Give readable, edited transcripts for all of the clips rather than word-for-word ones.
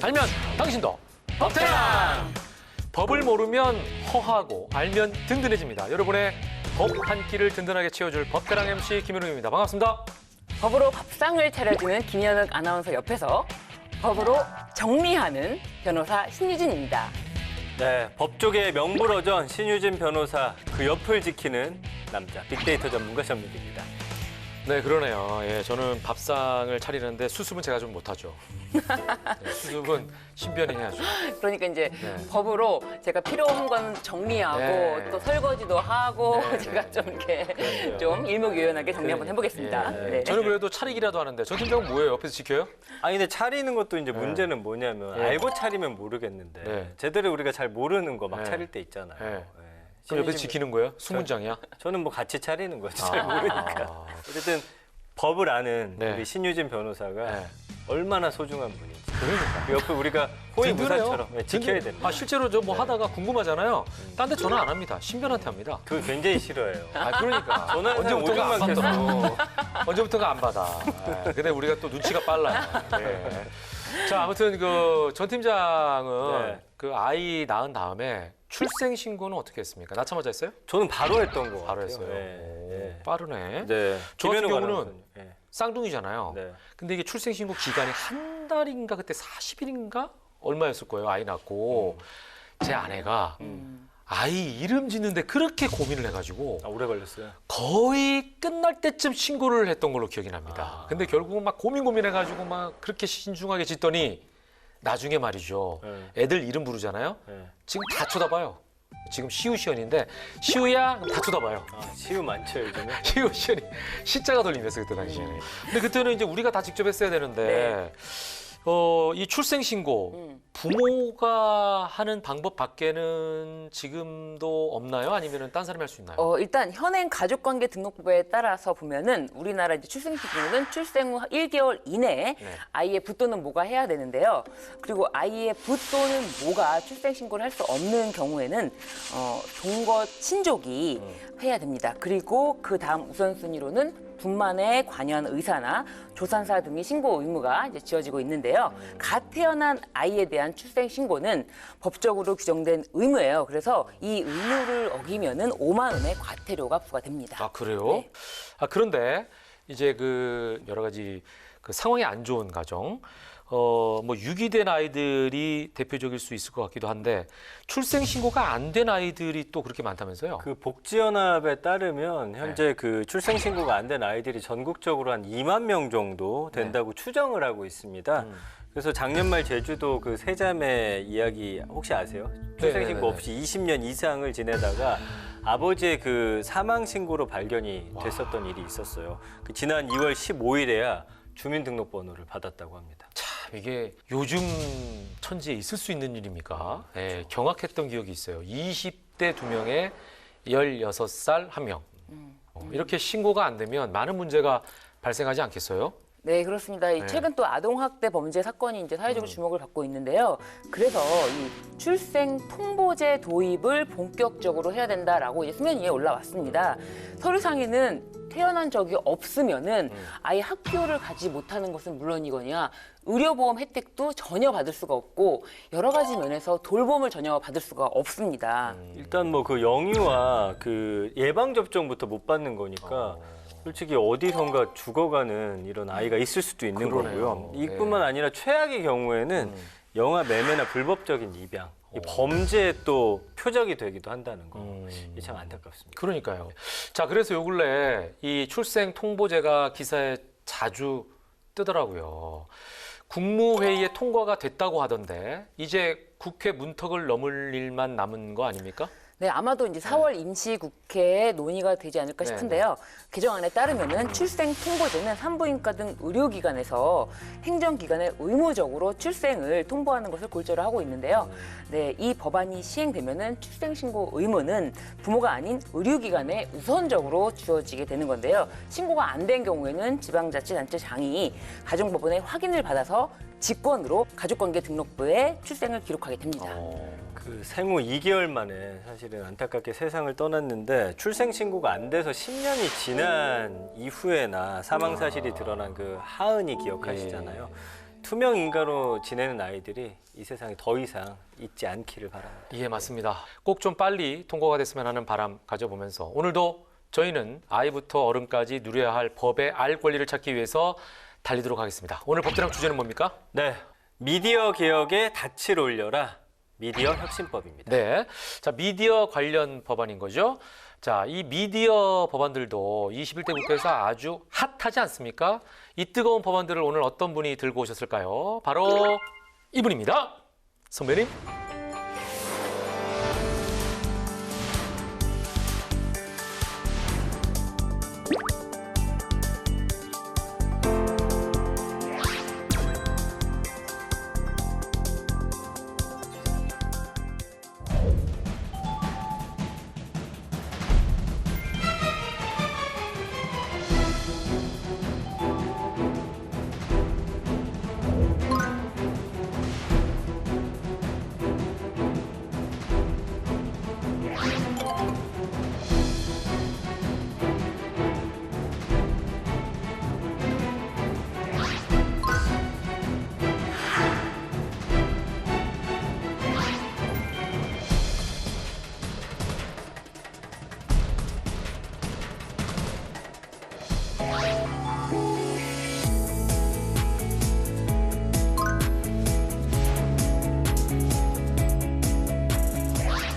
알면 당신도 법태양! 법을 모르면 허하고 알면 든든해집니다. 여러분의 법 한 끼를 든든하게 채워줄 법태양 MC 김현웅입니다. 반갑습니다. 법으로 밥상을 차려주는 김현욱 아나운서 옆에서 법으로 정리하는 변호사 신유진입니다. 네, 법조계의 명불허전 신유진 변호사, 그 옆을 지키는 남자, 빅데이터 전문가 전민기입니다. 네, 그러네요. 예, 저는 밥상을 차리는데 수습은 제가 좀 못하죠. 네, 수습은 신변이 해야죠. 그러니까 이제 네. 법으로 제가 필요한 건 정리하고 네. 또 설거지도 하고 네, 제가 네. 좀 이렇게 그러네요. 좀 일목요연하게 정리 한번 해보겠습니다. 예, 네. 저는 그래도 차리기라도 하는데 전 팀장은 뭐예요? 옆에서 지켜요? 아니, 근데 차리는 것도 이제 문제는 뭐냐면 네. 알고 차리면 모르겠는데 네. 제대로 우리가 잘 모르는 거 막 네. 차릴 때 있잖아요. 네. 네. 그럼 옆에서 신유진 지키는 거예요? 수문장이야? 저는 뭐 같이 차리는 거죠. 잘 모르니까. 아, 어쨌든 법을 아는 네. 우리 신유진 변호사가 네. 얼마나 소중한 분인지. 그러니까. 그 옆에 우리가 호위무사처럼 지켜야 됩니다. 아, 실제로 저 뭐 네. 하다가 궁금하잖아요. 딴 데 전화 안 합니다. 신변한테 합니다. 그거 굉장히 싫어해요. 아, 그러니까. 전화하는 사람 언제부터가 안 오줌만 받더라. 언제부터가 안 받아. 예, 근데 우리가 또 눈치가 빨라요. 예. 자, 아무튼 그 전 팀장은 네. 그 아이 낳은 다음에 출생 신고는 어떻게 했습니까? 낳자마자 했어요? 저는 바로 했던 거 바로 같아요. 했어요. 네. 오, 네. 빠르네. 네. 저 같은 김현욱 경우는 아나운서는, 네. 쌍둥이잖아요. 네. 근데 이게 출생 신고 기간이 한 달인가 그때 40일인가 얼마였을 거예요. 아이 낳고 제 아내가 아이 이름 짓는데 그렇게 고민을 해가지고 아, 오래 걸렸어요. 거의 끝날 때쯤 신고를 했던 걸로 기억이 납니다. 아. 근데 결국은 막 고민해가지고 막 그렇게 신중하게 짓더니 나중에 말이죠. 네. 애들 이름 부르잖아요. 네. 지금 다 쳐다봐요. 지금 시우시연인데 시우야? 그럼 다 쳐다봐요. 아, 시우 많죠, 요즘에. 시우시연이 시자가 돌리면서 그때 당시에는. 근데 그때는 이제 우리가 다 직접 했어야 되는데 이 출생 신고 부모가 하는 방법 밖에는 지금도 없나요? 아니면 딴 사람이 할 수 있나요? 일단 현행 가족관계 등록부에 따라서 보면은 우리나라 이제 출생신고는 출생 후 1개월 이내에 네. 아이의 붓또는 모가 해야 되는데요. 그리고 아이의 붓또는 모가 출생신고를 할 수 없는 경우에는 동거 친족이 해야 됩니다. 그리고 그 다음 우선순위로는 분만에 관여한 의사나 조산사 등의 신고 의무가 이제 지어지고 있는데요. 갓 태어난 아이에 대한 출생 신고는 법적으로 규정된 의무예요. 그래서 이 의무를 어기면은 5만 원의 과태료가 부과됩니다. 아, 그래요? 네. 아, 그런데 이제 그 여러 가지 그 상황이 안 좋은 가정, 뭐 유기된 아이들이 대표적일 수 있을 것 같기도 한데 출생 신고가 안 된 아이들이 또 그렇게 많다면서요? 그 복지연합에 따르면 현재 그 출생 신고가 안 된 아이들이 전국적으로 한 2만 명 정도 된다고 추정을 하고 있습니다. 그래서 작년 말 제주도 그 세자매 이야기 혹시 아세요? 출생 신고 없이 20년 이상을 지내다가 아버지의 그 사망 신고로 발견이 됐었던 일이 있었어요. 그 지난 2월 15일에야 주민등록번호를 받았다고 합니다. 참 이게 요즘 천지에 있을 수 있는 일입니까? 예, 경악했던 기억이 있어요. 20대 2명에 16살 1명. 이렇게 신고가 안 되면 많은 문제가 발생하지 않겠어요? 네, 그렇습니다. 네. 최근 또 아동학대 범죄 사건이 이제 사회적으로 주목을 받고 있는데요. 그래서 이 출생 통보제 도입을 본격적으로 해야 된다라고 이제 수면 위에 올라왔습니다. 서류상에는 태어난 적이 없으면은 아예 학교를 가지 못하는 것은 물론이거니와 의료보험 혜택도 전혀 받을 수가 없고 여러 가지 면에서 돌봄을 전혀 받을 수가 없습니다. 일단 뭐 그 영유아 그 예방 접종부터 못 받는 거니까 솔직히 어디선가 죽어가는 이런 아이가 있을 수도 있는 그러네요. 거고요. 이뿐만 아니라 최악의 경우에는 영아 매매나 불법적인 입양, 이 범죄의 또 표적이 되기도 한다는 거. 이게 참 안타깝습니다. 그러니까요. 자, 그래서 요 근래 이 출생 통보제가 기사에 자주 뜨더라고요. 국무회의에 통과가 됐다고 하던데 이제 국회 문턱을 넘을 일만 남은 거 아닙니까? 네, 아마도 이제 4월 임시국회에 논의가 되지 않을까 싶은데요. 개정안에 따르면은 출생 통보제는 산부인과 등 의료기관에서 행정기관에 의무적으로 출생을 통보하는 것을 골자로 하고 있는데요. 네, 이 법안이 시행되면은 출생신고 의무는 부모가 아닌 의료기관에 우선적으로 주어지게 되는 건데요. 신고가 안 된 경우에는 지방자치단체장이 가정법원에 확인을 받아서 직권으로 가족관계 등록부에 출생을 기록하게 됩니다. 그 생후 2개월 만에 사실은 안타깝게 세상을 떠났는데 출생 신고가 안 돼서 10년이 지난 이후에나 사망 사실이 드러난 그 하은이 기억하시잖아요. 투명 인간으로 지내는 아이들이 이 세상에 더 이상 있지 않기를 바랍니다. 예, 맞습니다. 꼭 좀 빨리 통과가 됐으면 하는 바람 가져보면서 오늘도 저희는 아이부터 어른까지 누려야 할 법의 알 권리를 찾기 위해서 달리도록 하겠습니다. 오늘 법대랑 주제는 뭡니까? 네, 미디어 개혁에 닻을 올려라. 미디어 혁신법입니다. 네. 자, 미디어 관련 법안인 거죠. 자, 이 미디어 법안들도 21대 국회에서 아주 핫하지 않습니까? 이 뜨거운 법안들을 오늘 어떤 분이 들고 오셨을까요? 바로 이분입니다. 선배님.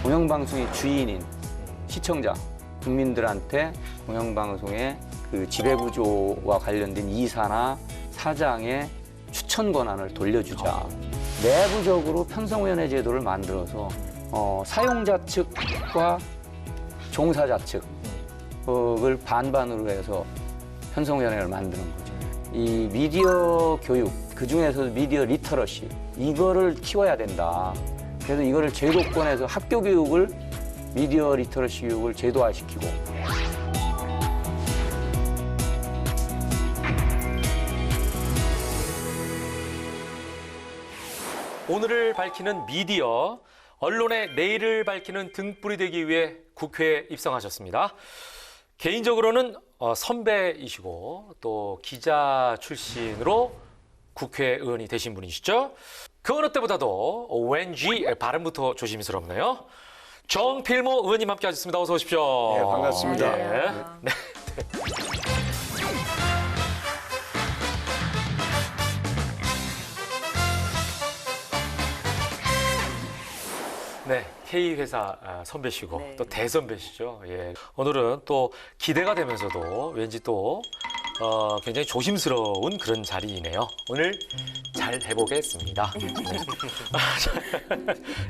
공영방송의 주인인 시청자, 국민들한테 공영방송의 그 지배구조와 관련된 이사나 사장의 추천 권한을 돌려주자. 내부적으로 편성위원회 제도를 만들어서 사용자 측과 종사자 측을 반반으로 해서 편성위원회를 만드는 거죠. 이 미디어 교육, 그중에서도 미디어 리터러시, 이거를 키워야 된다. 그래서 이거를 제도권에서 학교 교육을 미디어 리터러시 교육을 제도화시키고 오늘을 밝히는 미디어, 언론의 내일을 밝히는 등불이 되기 위해 국회에 입성하셨습니다. 개인적으로는 선배이시고 또 기자 출신으로 국회의원이 되신 분이시죠. 그 어느 때보다도 왠지 발음부터 조심스럽네요. 정필모 의원님 함께 하셨습니다. 어서 오십시오. 네, 반갑습니다. 네. 네, K회사 선배시고 네. 또 대선배시죠. 예. 오늘은 또 기대가 되면서도 왠지 또 굉장히 조심스러운 그런 자리이네요. 오늘 잘 해보겠습니다.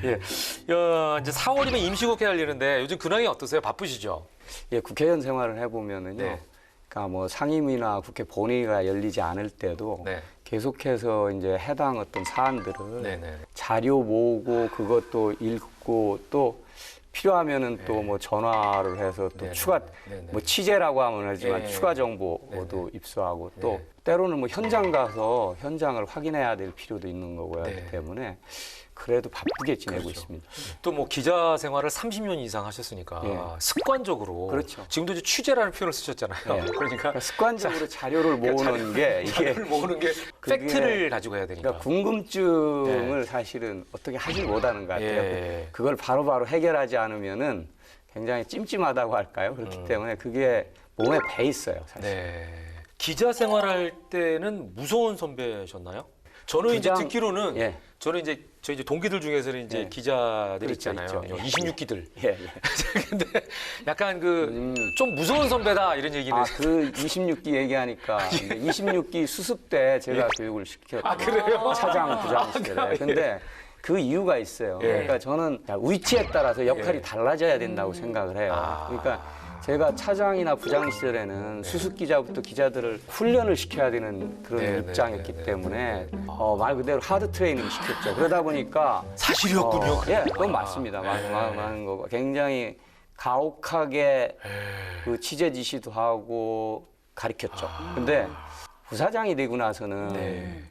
네. 예. 이제 4월이면 임시국회 열리는데 요즘 근황이 어떠세요? 바쁘시죠? 예, 국회의원 생활을 해보면은요. 네. 그러니까 뭐 상임위나 국회 본회의가 열리지 않을 때도 네. 계속해서 이제 해당 어떤 사안들을 네네. 자료 모으고 그것도 읽고 또 필요하면은 또 뭐 전화를 해서 또 네네. 추가 네네. 뭐 취재라고 하면 하지만 네. 추가 정보도 입수하고 또 네. 때로는 뭐 현장 가서 현장을 확인해야 될 필요도 있는 거고요. 네. 그렇기 때문에 그래도 바쁘게 지내고 그렇죠. 있습니다. 또 뭐 기자 생활을 30년 이상 하셨으니까 예. 습관적으로 그렇죠. 지금도 이제 취재라는 표현을 쓰셨잖아요. 예. 그러니까 그러니까 습관적으로 자료를 모으는 게 이게 자료를 모으는 게 그게- 팩트를 가지고 해야 되니까. 그러니까 궁금증을 사실은 어떻게 하질 못하는 것 같아요. 예. 그걸 바로바로 해결하지 않으면은 굉장히 찜찜하다고 할까요? 그렇기 때문에 그게 몸에 배 있어요, 사실. 네. 기자 생활할 때는 무서운 선배셨나요? 저는 이제 부장- 듣기로는 예. 저는 이제 저희 이제 동기들 중에서는 이제 예. 기자들 그렇죠, 있잖아요. 있죠. 예. 26기들. 예, 예. 근데 약간 그 좀 무서운 선배다 이런 얘기는. 그 26기 얘기하니까 26기 수습 때 제가 교육을 시켰죠. 아, 그래요? 차장, 부장 시절에. 예. 근데 그 이유가 있어요. 예. 그러니까 저는 위치에 따라서 역할이 예. 달라져야 된다고 생각을 해요. 아. 그러니까 제가 차장이나 부장 시절에는 수습 기자부터 기자들을 훈련을 시켜야 되는 그런 네, 입장이었기 네, 네, 때문에 말 그대로 하드 트레이닝 시켰죠. 그러다 보니까 사실이었군요. 예, 그건 맞습니다. 많은 거고 굉장히 가혹하게 그 취재 지시도 하고 가르쳤죠. 근데 부사장이 되고 나서는 네.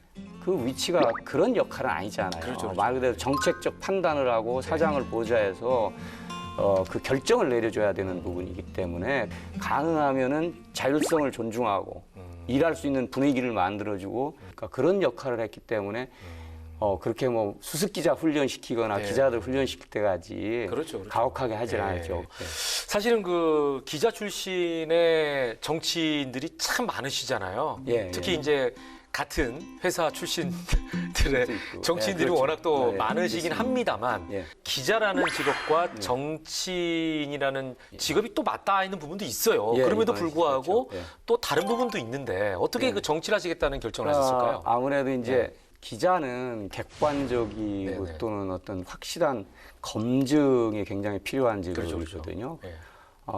그 위치가 그런 역할은 아니잖아요. 그렇죠. 말 그대로 정책적 판단을 하고 사장을 보좌해서 그 결정을 내려줘야 되는 부분이기 때문에 가능하면은 자율성을 존중하고 일할 수 있는 분위기를 만들어주고 그러니까 그런 역할을 했기 때문에 그렇게 뭐 수습 기자 훈련시키거나 네. 기자들 훈련시킬 때까지 그렇죠. 가혹하게 하질 네. 않았죠. 사실은 그 기자 출신의 정치인들이 참 많으시잖아요. 예, 특히 예. 이제 같은 회사 출신들의 있고. 정치인들이 예, 그렇죠. 워낙 또 예, 많으시긴 있습니다. 합니다만 예. 기자라는 직업과 정치인이라는 직업이 또 맞닿아 있는 부분도 있어요. 예, 그럼에도 맞아요. 불구하고 그렇죠. 예. 또 다른 부분도 있는데 어떻게 예. 그 정치를 하시겠다는 결정을 하셨을까요? 아무래도 이제 기자는 객관적이고 네네. 또는 어떤 확실한 검증이 굉장히 필요한 그렇죠, 직업이거든요. 예.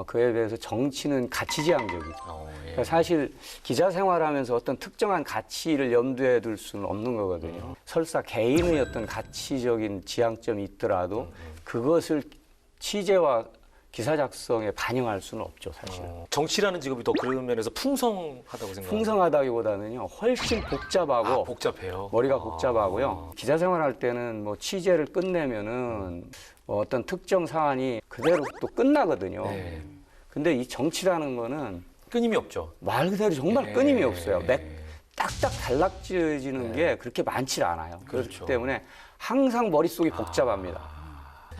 그에 비해서 정치는 가치지향적이죠. 예. 그러니까 사실 기자 생활하면서 어떤 특정한 가치를 염두에 둘 수는 없는 거거든요. 설사 개인의 어떤 가치적인 지향점이 있더라도 그것을 취재와 기사 작성에 반영할 수는 없죠, 사실. 정치라는 직업이 더 그런 면에서 풍성하다고 생각합니다. 풍성하다기보다는요, 훨씬 복잡하고 복잡해요. 머리가 복잡하고요. 기자 생활할 때는 뭐 취재를 끝내면은 어떤 특정 사안이 그대로 또 끝나거든요. 네. 근데 이 정치라는 거는 끊임이 없죠. 말 그대로 정말 네. 끊임이 없어요. 딱딱 달라지는 게 그렇게 많지 않아요. 그렇기 그렇죠. 때문에 항상 머릿속이 복잡합니다.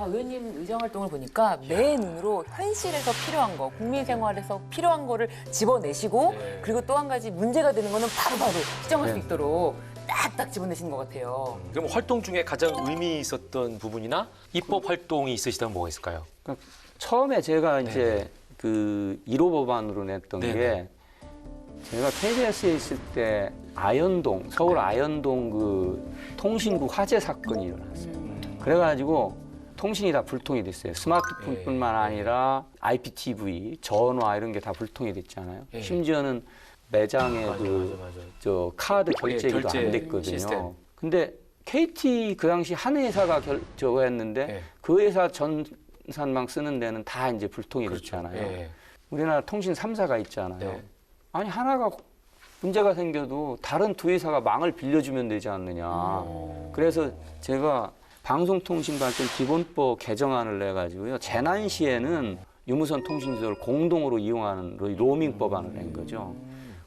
의원님 의정 활동을 보니까 매 눈으로 현실에서 필요한 거, 국민 생활에서 필요한 거를 집어내시고 네. 그리고 또 한 가지 문제가 되는 거는 바로바로 시정할 수 네. 있도록 딱딱 집어내시는 것 같아요. 그럼 활동 중에 가장 의미 있었던 부분이나 입법 활동이 있으시다면 뭐가 있을까요? 그러니까 처음에 제가 이제 그 1호 법안으로 냈던 네네. 게 제가 KBS에 있을 때 아현동, 서울 아현동 그 통신구 화재 사건이 일어났어요. 그래가지고 통신이 다 불통이 됐어요. 스마트폰뿐만 아니라 IPTV, 전화 이런 게 다 불통이 됐잖아요. 예. 심지어는 매장에 저 카드 결제기도 결제 안 됐거든요. 시스템. 근데 KT 그 당시 한 회사가 저거 했는데 예. 그 회사 전산망 쓰는 데는 다 이제 불통이 됐잖아요. 예. 우리나라 통신 3사가 있잖아요. 네. 아니 하나가 문제가 생겨도 다른 두 회사가 망을 빌려주면 되지 않느냐. 그래서 제가 방송통신발전기본법 개정안을 내가지고요. 재난 시에는 유무선 통신지도를 공동으로 이용하는 로밍법안을 낸 거죠.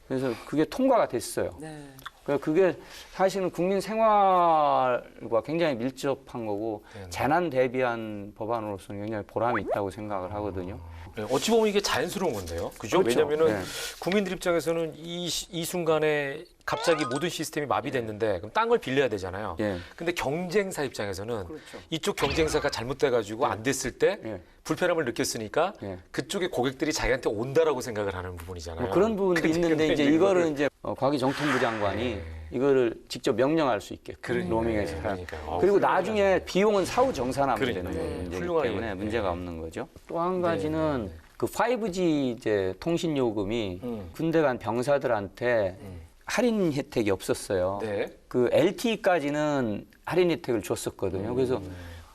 그래서 그게 통과가 됐어요. 네. 그러니까 그게 사실은 국민 생활과 굉장히 밀접한 거고 네네. 재난 대비한 법안으로서는 굉장히 보람이 있다고 생각을 하거든요. 네, 어찌 보면 이게 자연스러운 건데요. 그죠? 그렇죠. 왜냐면은 네. 국민들 입장에서는 이 순간에 갑자기 모든 시스템이 마비됐는데 그럼 딴 걸 빌려야 되잖아요. 예. 근데 경쟁사 입장에서는 그렇죠. 이쪽 경쟁사가 잘못돼가지고 안 됐을 때 예. 불편함을 느꼈으니까 예. 그쪽의 고객들이 자기한테 온다라고 생각을 하는 부분이잖아요. 뭐 그런 부분도 근데 있는데 이제 이거를- 이거를 이제 과기정통부 장관이 이거를 직접 명령할 수 있게끔 로밍에서 그러니까요. 그리고 나중에 비용은 사후 정산하면 그러니까요. 되는 네. 문제이기 훌륭하게. 때문에 문제가 네. 없는 거죠. 또 한 가지는 그 5G 이제 통신 요금이 군대 간 병사들한테 할인 혜택이 없었어요. 네. 그 LTE까지는 할인 혜택을 줬었거든요. 그래서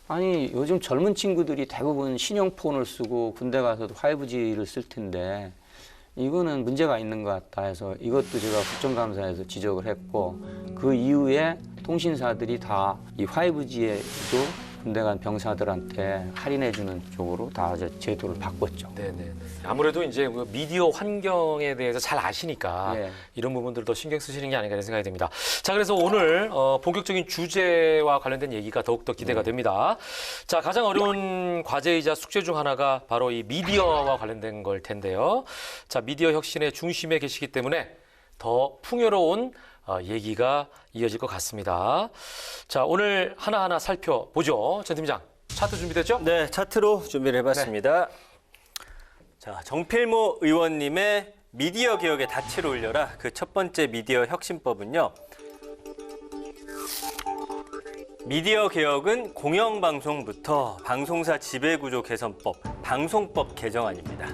아니 요즘 젊은 친구들이 대부분 신형폰을 쓰고 군대 가서도 5G를 쓸 텐데 이거는 문제가 있는 것 같다 해서 이것도 제가 국정감사에서 지적을 했고 그 이후에 통신사들이 다 이 5G에도 군대 간 병사들한테 할인해주는 쪽으로 다 이제 제도를 바꿨죠. 네네. 아무래도 이제 그 미디어 환경에 대해서 잘 아시니까 예. 이런 부분들 더 신경 쓰시는 게 아닌가 이런 생각이 듭니다. 자, 그래서 오늘 본격적인 주제와 관련된 얘기가 더욱더 기대가 됩니다. 자, 가장 어려운 과제이자 숙제 중 하나가 바로 이 미디어와 관련된 걸 텐데요. 자, 미디어 혁신의 중심에 계시기 때문에 더 풍요로운 얘기가 이어질 것 같습니다. 자, 오늘 하나하나 살펴보죠. 전 팀장, 차트 준비됐죠? 네, 차트로 준비를 해봤습니다. 자, 정필모 의원님의 미디어 개혁의 닻을 올려라. 그 첫 번째 미디어 혁신법은요. 미디어 개혁은 공영방송부터 방송사 지배구조 개선법, 방송법 개정안입니다.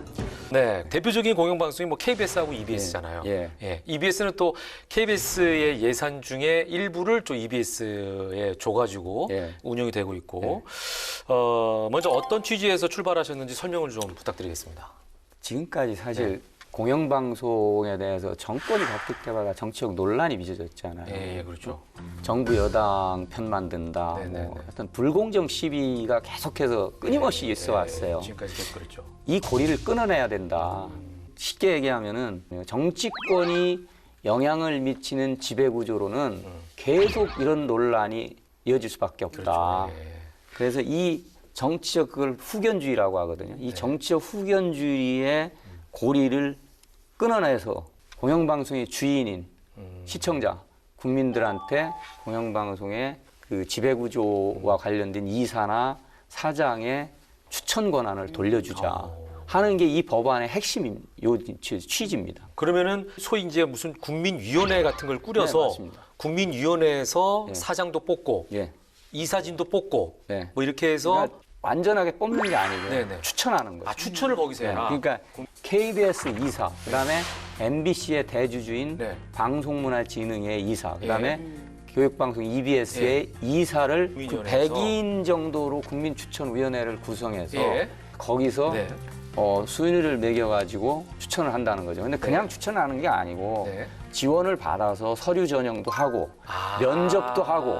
네, 대표적인 공영방송이 뭐 KBS하고 EBS잖아요. 예. EBS는 또 KBS의 예산 중에 일부를 또 EBS에 줘가지고 예. 운영이 되고 있고, 먼저 어떤 취지에서 출발하셨는지 설명을 좀 부탁드리겠습니다. 지금까지 사실 네. 공영방송에 대해서 정권이 바뀔 때마다 정치적 논란이 빚어졌잖아요. 예, 그렇죠. 정부 여당 편만 든다. 네네네. 뭐 어떤 불공정 시비가 계속해서 끊임없이 있어 왔어요. 지금까지 계속 그렇죠. 이 고리를 끊어내야 된다. 쉽게 얘기하면은 정치권이 영향을 미치는 지배 구조로는 계속 이런 논란이 이어질 수밖에 없다. 그렇죠. 예. 그래서 이 정치적 그걸 후견주의라고 하거든요. 이 정치적 후견주의의 고리를 끊어내서 공영방송의 주인인 시청자, 국민들한테 공영방송의 그 지배구조와 관련된 이사나 사장의 추천 권한을 돌려주자 하는 게 이 법안의 핵심 취지입니다. 그러면은 소위 이제 무슨 국민위원회 같은 걸 네, 꾸려서 맞습니다. 국민위원회에서 네. 사장도 뽑고 예. 이사진도 뽑고 네. 뭐 이렇게 해서 그러니까 완전하게 뽑는 게 아니고 네네. 추천하는 거죠. 추천을 거기서 네, 해라. 그러니까 KBS 이사, 그다음에 MBC의 대주주인 네. 방송문화진흥회 이사, 그다음에 교육방송 EBS의 이사를 그 국민위원회에서. 100인 정도로 국민추천위원회를 구성해서 예. 거기서 네. 순위를 매겨가지고 추천을 한다는 거죠. 근데 그냥 추천하는 게 아니고 네. 지원을 받아서 서류 전형도 하고 면접도 하고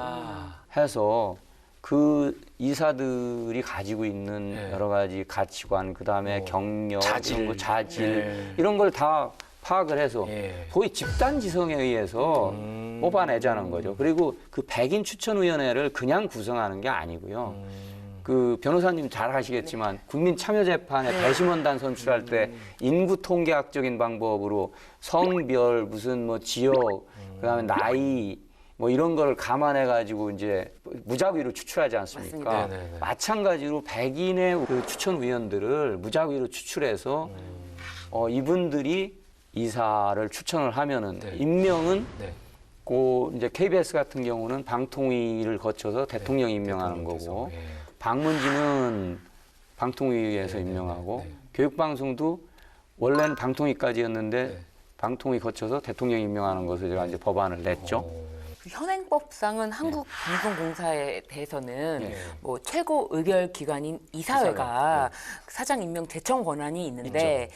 해서 그 이사들이 가지고 있는 네. 여러 가지 가치관, 그다음에 경력, 자질. 이런 거, 자질 네. 이런 걸 다 파악을 해서 예. 거의 집단 지성에 의해서 뽑아내자는 거죠. 그리고 그 100인 추천위원회를 그냥 구성하는 게 아니고요. 그 변호사님 잘 아시겠지만 국민참여재판에 배심원단 선출할 때 인구 통계학적인 방법으로 성별, 무슨 뭐 지역, 그다음에 나이 뭐 이런 걸 감안해 가지고 이제 무작위로 추출하지 않습니까? 맞습니다. 네네네. 마찬가지로 100인의 그 추천위원들을 무작위로 추출해서 이분들이 이사를 추천을 하면은 네. 임명은 네. 그 이제 KBS 같은 경우는 방통위를 거쳐서 대통령이 임명하는 대통령께서, 거고 예. 방문진은 방통위에서 임명하고 네. 교육방송도 원래는 방통위까지였는데 네. 방통위 거쳐서 대통령이 임명하는 것을 제가 이제 법안을 냈죠. 그 현행법상은 한국방송공사에 대해서는 네. 뭐 최고 의결 기관인 이사회가 사장 임명 제청 권한이 있는데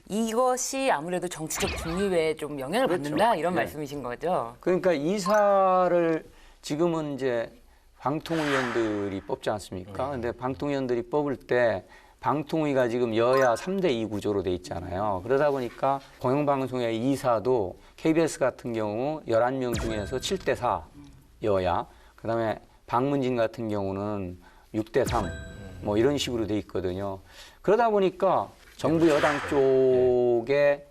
이것이 아무래도 정치적 중립에 좀 영향을 받는다 이런 네. 말씀이신 거죠? 그러니까 이사를 지금은 이제 방통위원들이 뽑지 않습니까? 근데 방통위원들이 뽑을 때 방통위가 지금 여야 3대 2 구조로 돼 있잖아요. 그러다 보니까 공영방송의 이사도 KBS 같은 경우 11명 중에서 7대 4 여야, 그다음에 방문진 같은 경우는 6대 3 뭐 이런 식으로 돼 있거든요. 그러다 보니까 정부 여당 쪽에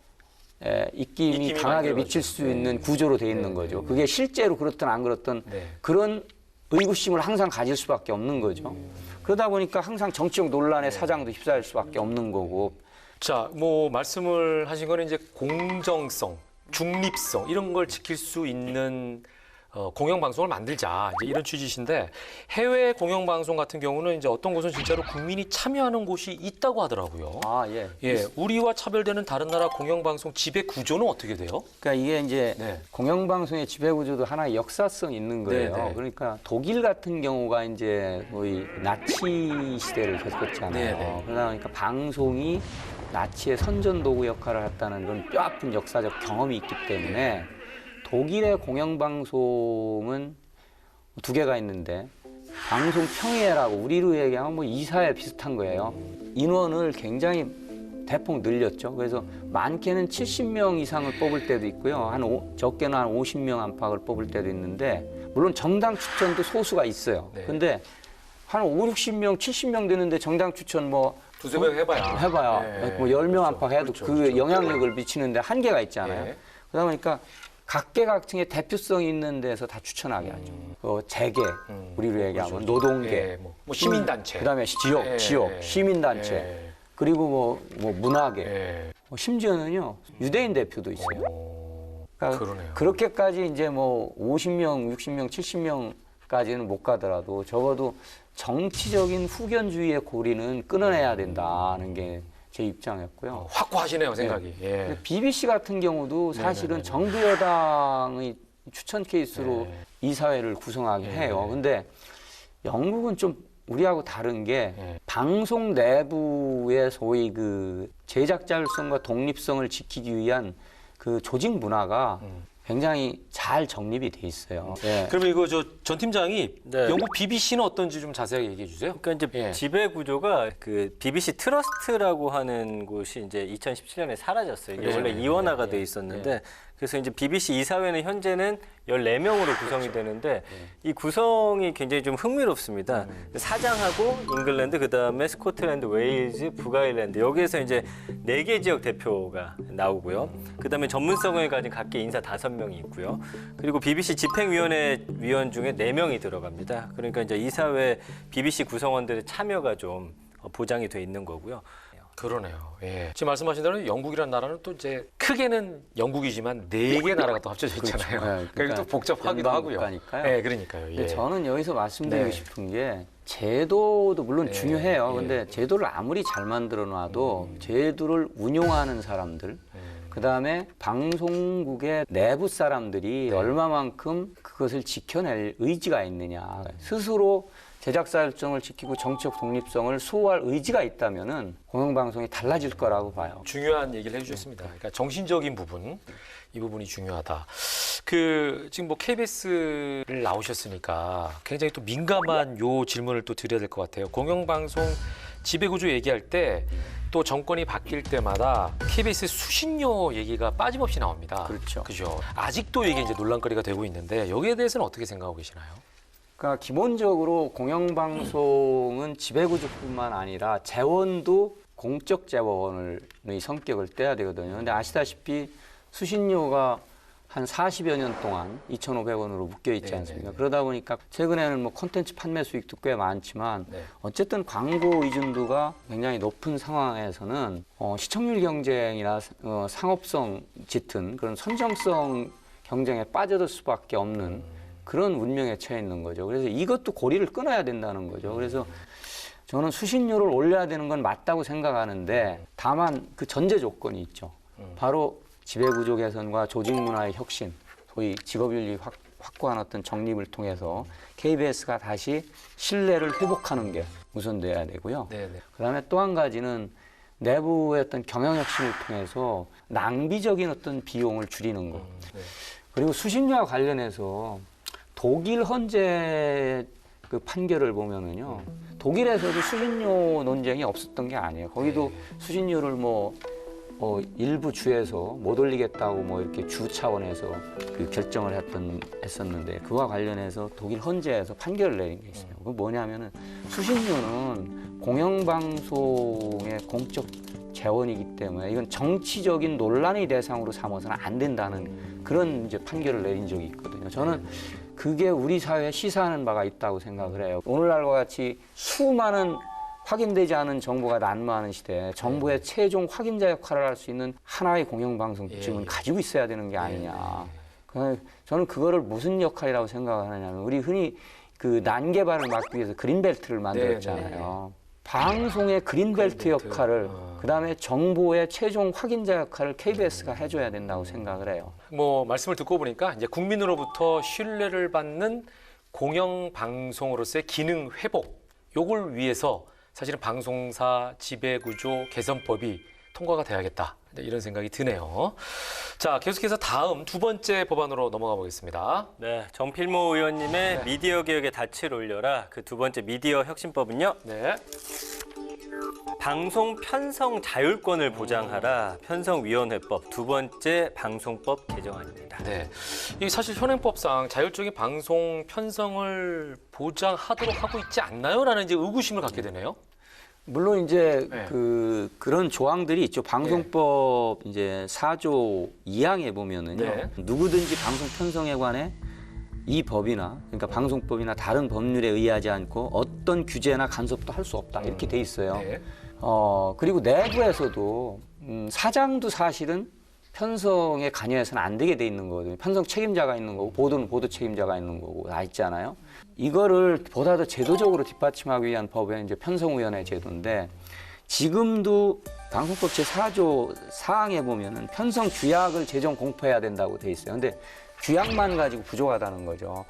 입김이 입김이 강하게 많이 미칠 들어가죠. 수 있는 구조로 돼 있는 거죠. 그게 실제로 그렇든 안 그렇든 네. 그런 의구심을 항상 가질 수밖에 없는 거죠. 그러다 보니까 항상 정치적 논란의 사장도 휩싸일 수밖에 없는 거고. 자, 뭐 말씀을 하신 거는 이제 공정성, 중립성 이런 걸 지킬 수 있는 공영방송을 만들자 이제 이런 취지신데 해외 공영방송 같은 경우는 이제 어떤 곳은 진짜로 국민이 참여하는 곳이 있다고 하더라고요. 아, 예. 예, 우리와 차별되는 다른 나라 공영방송 지배 구조는 어떻게 돼요? 그러니까 이게 이제 네. 공영방송의 지배구조도 하나의 역사성이 있는 거예요. 네, 네. 그러니까 독일 같은 경우가 이제 거의 나치 시대를 겪었잖아요. 네, 네. 그러다 보니까 방송이 나치의 선전도구 역할을 했다는 그런 뼈아픈 역사적 경험이 있기 때문에 독일의 공영방송은 두 개가 있는데 방송평의회라고 우리로 얘기하면 뭐 이사회 비슷한 거예요. 인원을 굉장히 대폭 늘렸죠. 그래서 많게는 70명 이상을 뽑을 때도 있고요. 적게는 한 50명 안팎을 뽑을 때도 있는데 물론 정당 추천도 소수가 있어요. 네. 근데 한 5, 60명, 70명 되는데 정당 추천 뭐 두세 명 해봐야. 해봐야 네. 뭐 10명 그렇죠. 안팎 해도 그렇죠. 그 그렇죠. 영향력을 미치는데 한계가 있잖아요. 네. 그러다 보니까 각계각층의 대표성이 있는 데서 다 추천하게 하죠. 재계, 우리로 얘기하면 노동계, 예, 뭐 시민단체. 그다음에 지역, 예, 시민단체, 예. 그리고 뭐 문화계, 예. 심지어는요 유대인 대표도 있어요. 그러니까 그러네요. 그렇게까지 이제 뭐 50명, 60명, 70명까지는 못 가더라도 적어도 정치적인 후견주의의 고리는 끊어내야 된다는 게 제 입장이었고요. 확고하시네요 생각이. 예. 근데 BBC 같은 경우도 사실은 정부 여당의 추천 케이스로 네. 이사회를 구성하게 해요. 근데 영국은 좀 우리하고 다른 게 네. 방송 내부의 소위 그 제작 자율성과 독립성을 지키기 위한 그 조직 문화가 굉장히 잘 정립이 돼 있어요. 예. 그러면 이거 전 팀장이 네. 영국 BBC는 어떤지 좀 자세하게 얘기해 주세요. 그러니까 이제 예. 지배 구조가 그 BBC 트러스트라고 하는 곳이 이제 2017년에 사라졌어요. 이게 네, 원래 네, 이원화가 네, 돼 있었는데 그래서 이제 BBC 이사회는 현재는 14명으로 구성이 되는데 이 구성이 굉장히 좀 흥미롭습니다. 사장하고 잉글랜드, 그다음에 스코틀랜드, 웨일즈, 북아일랜드 여기에서 이제 4개 지역 대표가 나오고요. 그다음에 전문성을 가진 각계 인사 5명이 있고요. 그리고 BBC 집행위원회 위원 중에 4명이 들어갑니다. 그러니까 이제 이사회 BBC 구성원들의 참여가 좀 보장이 돼 있는 거고요. 그러네요. 예. 지금 말씀하신 대로 영국이라는 나라는 또 이제 크게는 영국이지만 4개 나라가 또 합쳐져 있잖아요. 그렇죠. 예, 그러니까 또 복잡하기도 연방 하고요. 국가니까요. 네, 그러니까요. 근데 예. 저는 여기서 말씀드리고 네. 싶은 게 제도도 물론 네, 중요해요. 예. 근데 제도를 아무리 잘 만들어 놔도 제도를 운용하는 사람들, 그다음에 방송국의 내부 사람들이 얼마만큼 그것을 지켜낼 의지가 있느냐. 스스로 제작사 일정을 지키고 정치적 독립성을 수호할 의지가 있다면은 공영방송이 달라질 거라고 봐요. 중요한 얘기를 해주셨습니다. 그러니까 정신적인 부분, 이 부분이 중요하다. 그 지금 뭐 KBS를 나오셨으니까 굉장히 또 민감한 요 질문을 또 드려야 될 것 같아요. 공영방송 지배구조 얘기할 때 또 정권이 바뀔 때마다 KBS 수신료 얘기가 빠짐없이 나옵니다. 그렇죠. 그죠. 아직도 이게 이제 논란거리가 되고 있는데 여기에 대해서는 어떻게 생각하고 계시나요? 그러니까 기본적으로 공영방송은 지배구조뿐만 아니라 재원도 공적 재원의 성격을 떼야 되거든요. 근데 아시다시피 수신료가 한 40여 년 동안 2,500원으로 묶여 있지 않습니까? 그러다 보니까 최근에는 뭐 콘텐츠 판매 수익도 꽤 많지만 네. 어쨌든 광고 의존도가 굉장히 높은 상황에서는 시청률 경쟁이나 상업성 짙은 그런 선정성 경쟁에 빠져들 수밖에 없는 그런 운명에 처해 있는 거죠. 그래서 이것도 고리를 끊어야 된다는 거죠. 그래서 저는 수신료를 올려야 되는 건 맞다고 생각하는데 다만 그 전제 조건이 있죠. 바로 지배구조 개선과 조직문화의 혁신, 소위 직업윤리 확고한 어떤 정립을 통해서 KBS가 다시 신뢰를 회복하는 게 우선돼야 되고요. 네네. 그다음에 또 한 가지는 내부의 어떤 경영혁신을 통해서 낭비적인 어떤 비용을 줄이는 것. 네. 그리고 수신료와 관련해서 독일 헌재 그 판결을 보면은요, 독일에서도 수신료 논쟁이 없었던 게 아니에요. 거기도 수신료를 뭐 일부 주에서 못 올리겠다고 뭐 이렇게 주 차원에서 그 결정을 했었는데 그와 관련해서 독일 헌재에서 판결을 내린 게 있어요. 그 뭐냐면은 수신료는 공영방송의 공적 재원이기 때문에 이건 정치적인 논란의 대상으로 삼아서는 안 된다는 그런 이제 판결을 내린 적이 있거든요. 저는 그게 우리 사회에 시사하는 바가 있다고 생각을 해요. 오늘날과 같이 수많은 확인되지 않은 정보가 난무하는 시대에 정부의 최종 확인자 역할을 할 수 있는 하나의 공영방송쯤은 가지고 있어야 되는 게 아니냐. 저는 그거를 무슨 역할이라고 생각하느냐면 우리 흔히 그 난개발을 막기 위해서 그린벨트를 만들었잖아요. 방송의 그린벨트 역할을 그다음에 정보의 최종 확인자 역할을 KBS가 해줘야 된다고 생각을 해요. 뭐 말씀을 듣고 보니까 이제 국민으로부터 신뢰를 받는 공영방송으로서의 기능 회복, 요걸 위해서 사실은 방송사 지배구조 개선법이 통과가 돼야겠다. 이런 생각이 드네요. 자, 계속해서 다음 두 번째 법안으로 넘어가 보겠습니다. 네, 정필모 의원님의 미디어 개혁의 닻을 올려라. 그 두 번째 미디어 혁신법은요. 네. 방송 편성 자율권을 보장하라. 편성위원회법 두 번째 방송법 개정안입니다. 네. 이게 사실 현행법상 자율적인 방송 편성을 보장하도록 하고 있지 않나요? 라는 이제 의구심을 갖게 되네요. 물론 이제 네. 그런 조항들이 있죠. 방송법 이제 4조 2항에 보면은요. 네. 누구든지 방송 편성에 관해 이 법이나 그러니까 방송법이나 다른 법률에 의하지 않고 어떤 규제나 간섭도 할 수 없다. 이렇게 돼 있어요. 네. 그리고 내부에서도 사장도 사실은 편성에 관여해서는 안 되게 돼 있는 거거든요. 편성 책임자가 있는 거고 보도는 보도 책임자가 있는 거고 다 있잖아요. 이거를 보다 더 제도적으로 뒷받침하기 위한 법의 이제 편성위원회 제도인데 지금도 방송법 제4조 사항에 보면은 편성 규약을 제정 공포해야 된다고 돼 있어요. 근데 규약만 가지고 부족하다는 거죠.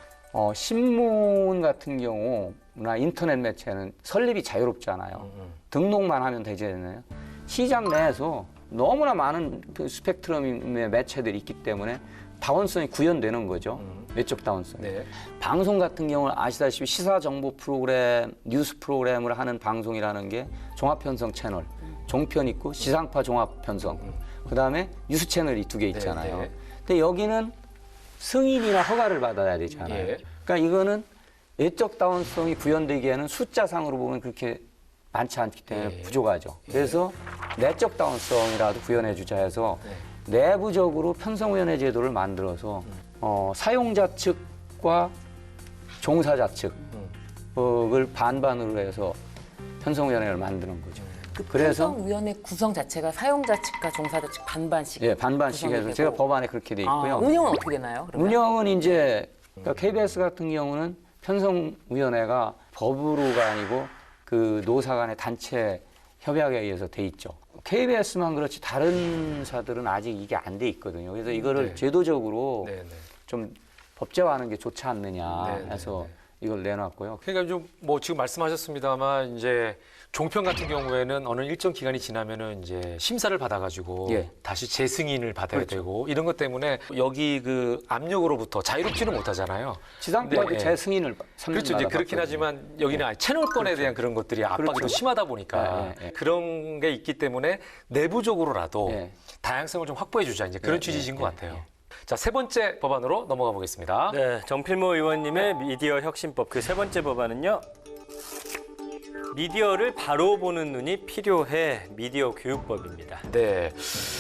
신문 같은 경우나 인터넷 매체는 설립이 자유롭잖아요. 등록만 하면 되잖아요. 시장 내에서 너무나 많은 그 스펙트럼의 매체들이 있기 때문에 다원성이 구현되는 거죠. 외적 다원성. 네. 방송 같은 경우는 아시다시피 시사 정보 프로그램, 뉴스 프로그램을 하는 방송이라는 게 종합 편성 채널, 종편 있고 지상파 종합 편성. 그다음에 뉴스 채널이 2개 있잖아요. 네. 근데 여기는 승인이나 허가를 받아야 되잖아요. 예. 그러니까 이거는 외적 다원성이 구현되기에는 숫자상으로 보면 그렇게 많지 않기 때문에 예. 부족하죠. 그래서 내적 다원성이라도 구현해 주자 해서 네. 내부적으로 편성위원회 제도를 만들어서 사용자 측과 종사자 측을 반반으로 해서 편성위원회를 만드는 거죠. 그래서 편성위원회 구성 자체가 사용자 측과 종사자 측 반반씩. 예, 반반씩 구성이 해서 되고. 제가 법안에 그렇게 돼 있고요. 운영은 어떻게 되나요? 그러면? 운영은 이제 그러니까 KBS 같은 경우는 편성위원회가 법으로가 아니고 그 노사 간의 단체 협약에 의해서 돼 있죠. KBS만 그렇지 다른 사들은 아직 이게 안 돼 있거든요. 그래서 이거를 네. 제도적으로 네, 네. 좀 법제화하는 게 좋지 않느냐 네, 네, 해서 네. 이걸 내놨고요. 그러니까 좀 뭐 지금 말씀하셨습니다만 이제 종편 같은 경우에는 어느 일정 기간이 지나면은 이제 심사를 받아가지고 예. 다시 재승인을 받아야 그렇죠. 되고 이런 것 때문에 여기 그 압력으로부터 자유롭지는 못하잖아요. 지상파도 네, 제 승인을 그렇죠. 이제 그렇긴 하지만 여기는 아예 채널권에 대한 그런 것들이 압박이 그렇죠. 더 심하다 보니까 네, 네, 네. 그런 게 있기 때문에 내부적으로라도 네. 다양성을 좀 확보해 주자 이제 그런 네, 취지신 네, 것 네, 같아요. 네. 자, 세 번째 법안으로 넘어가 보겠습니다. 네, 정필모 의원님의 미디어 혁신법 그 세 번째 법안은요. 미디어를 바로 보는 눈이 필요해 미디어 교육법입니다. 네.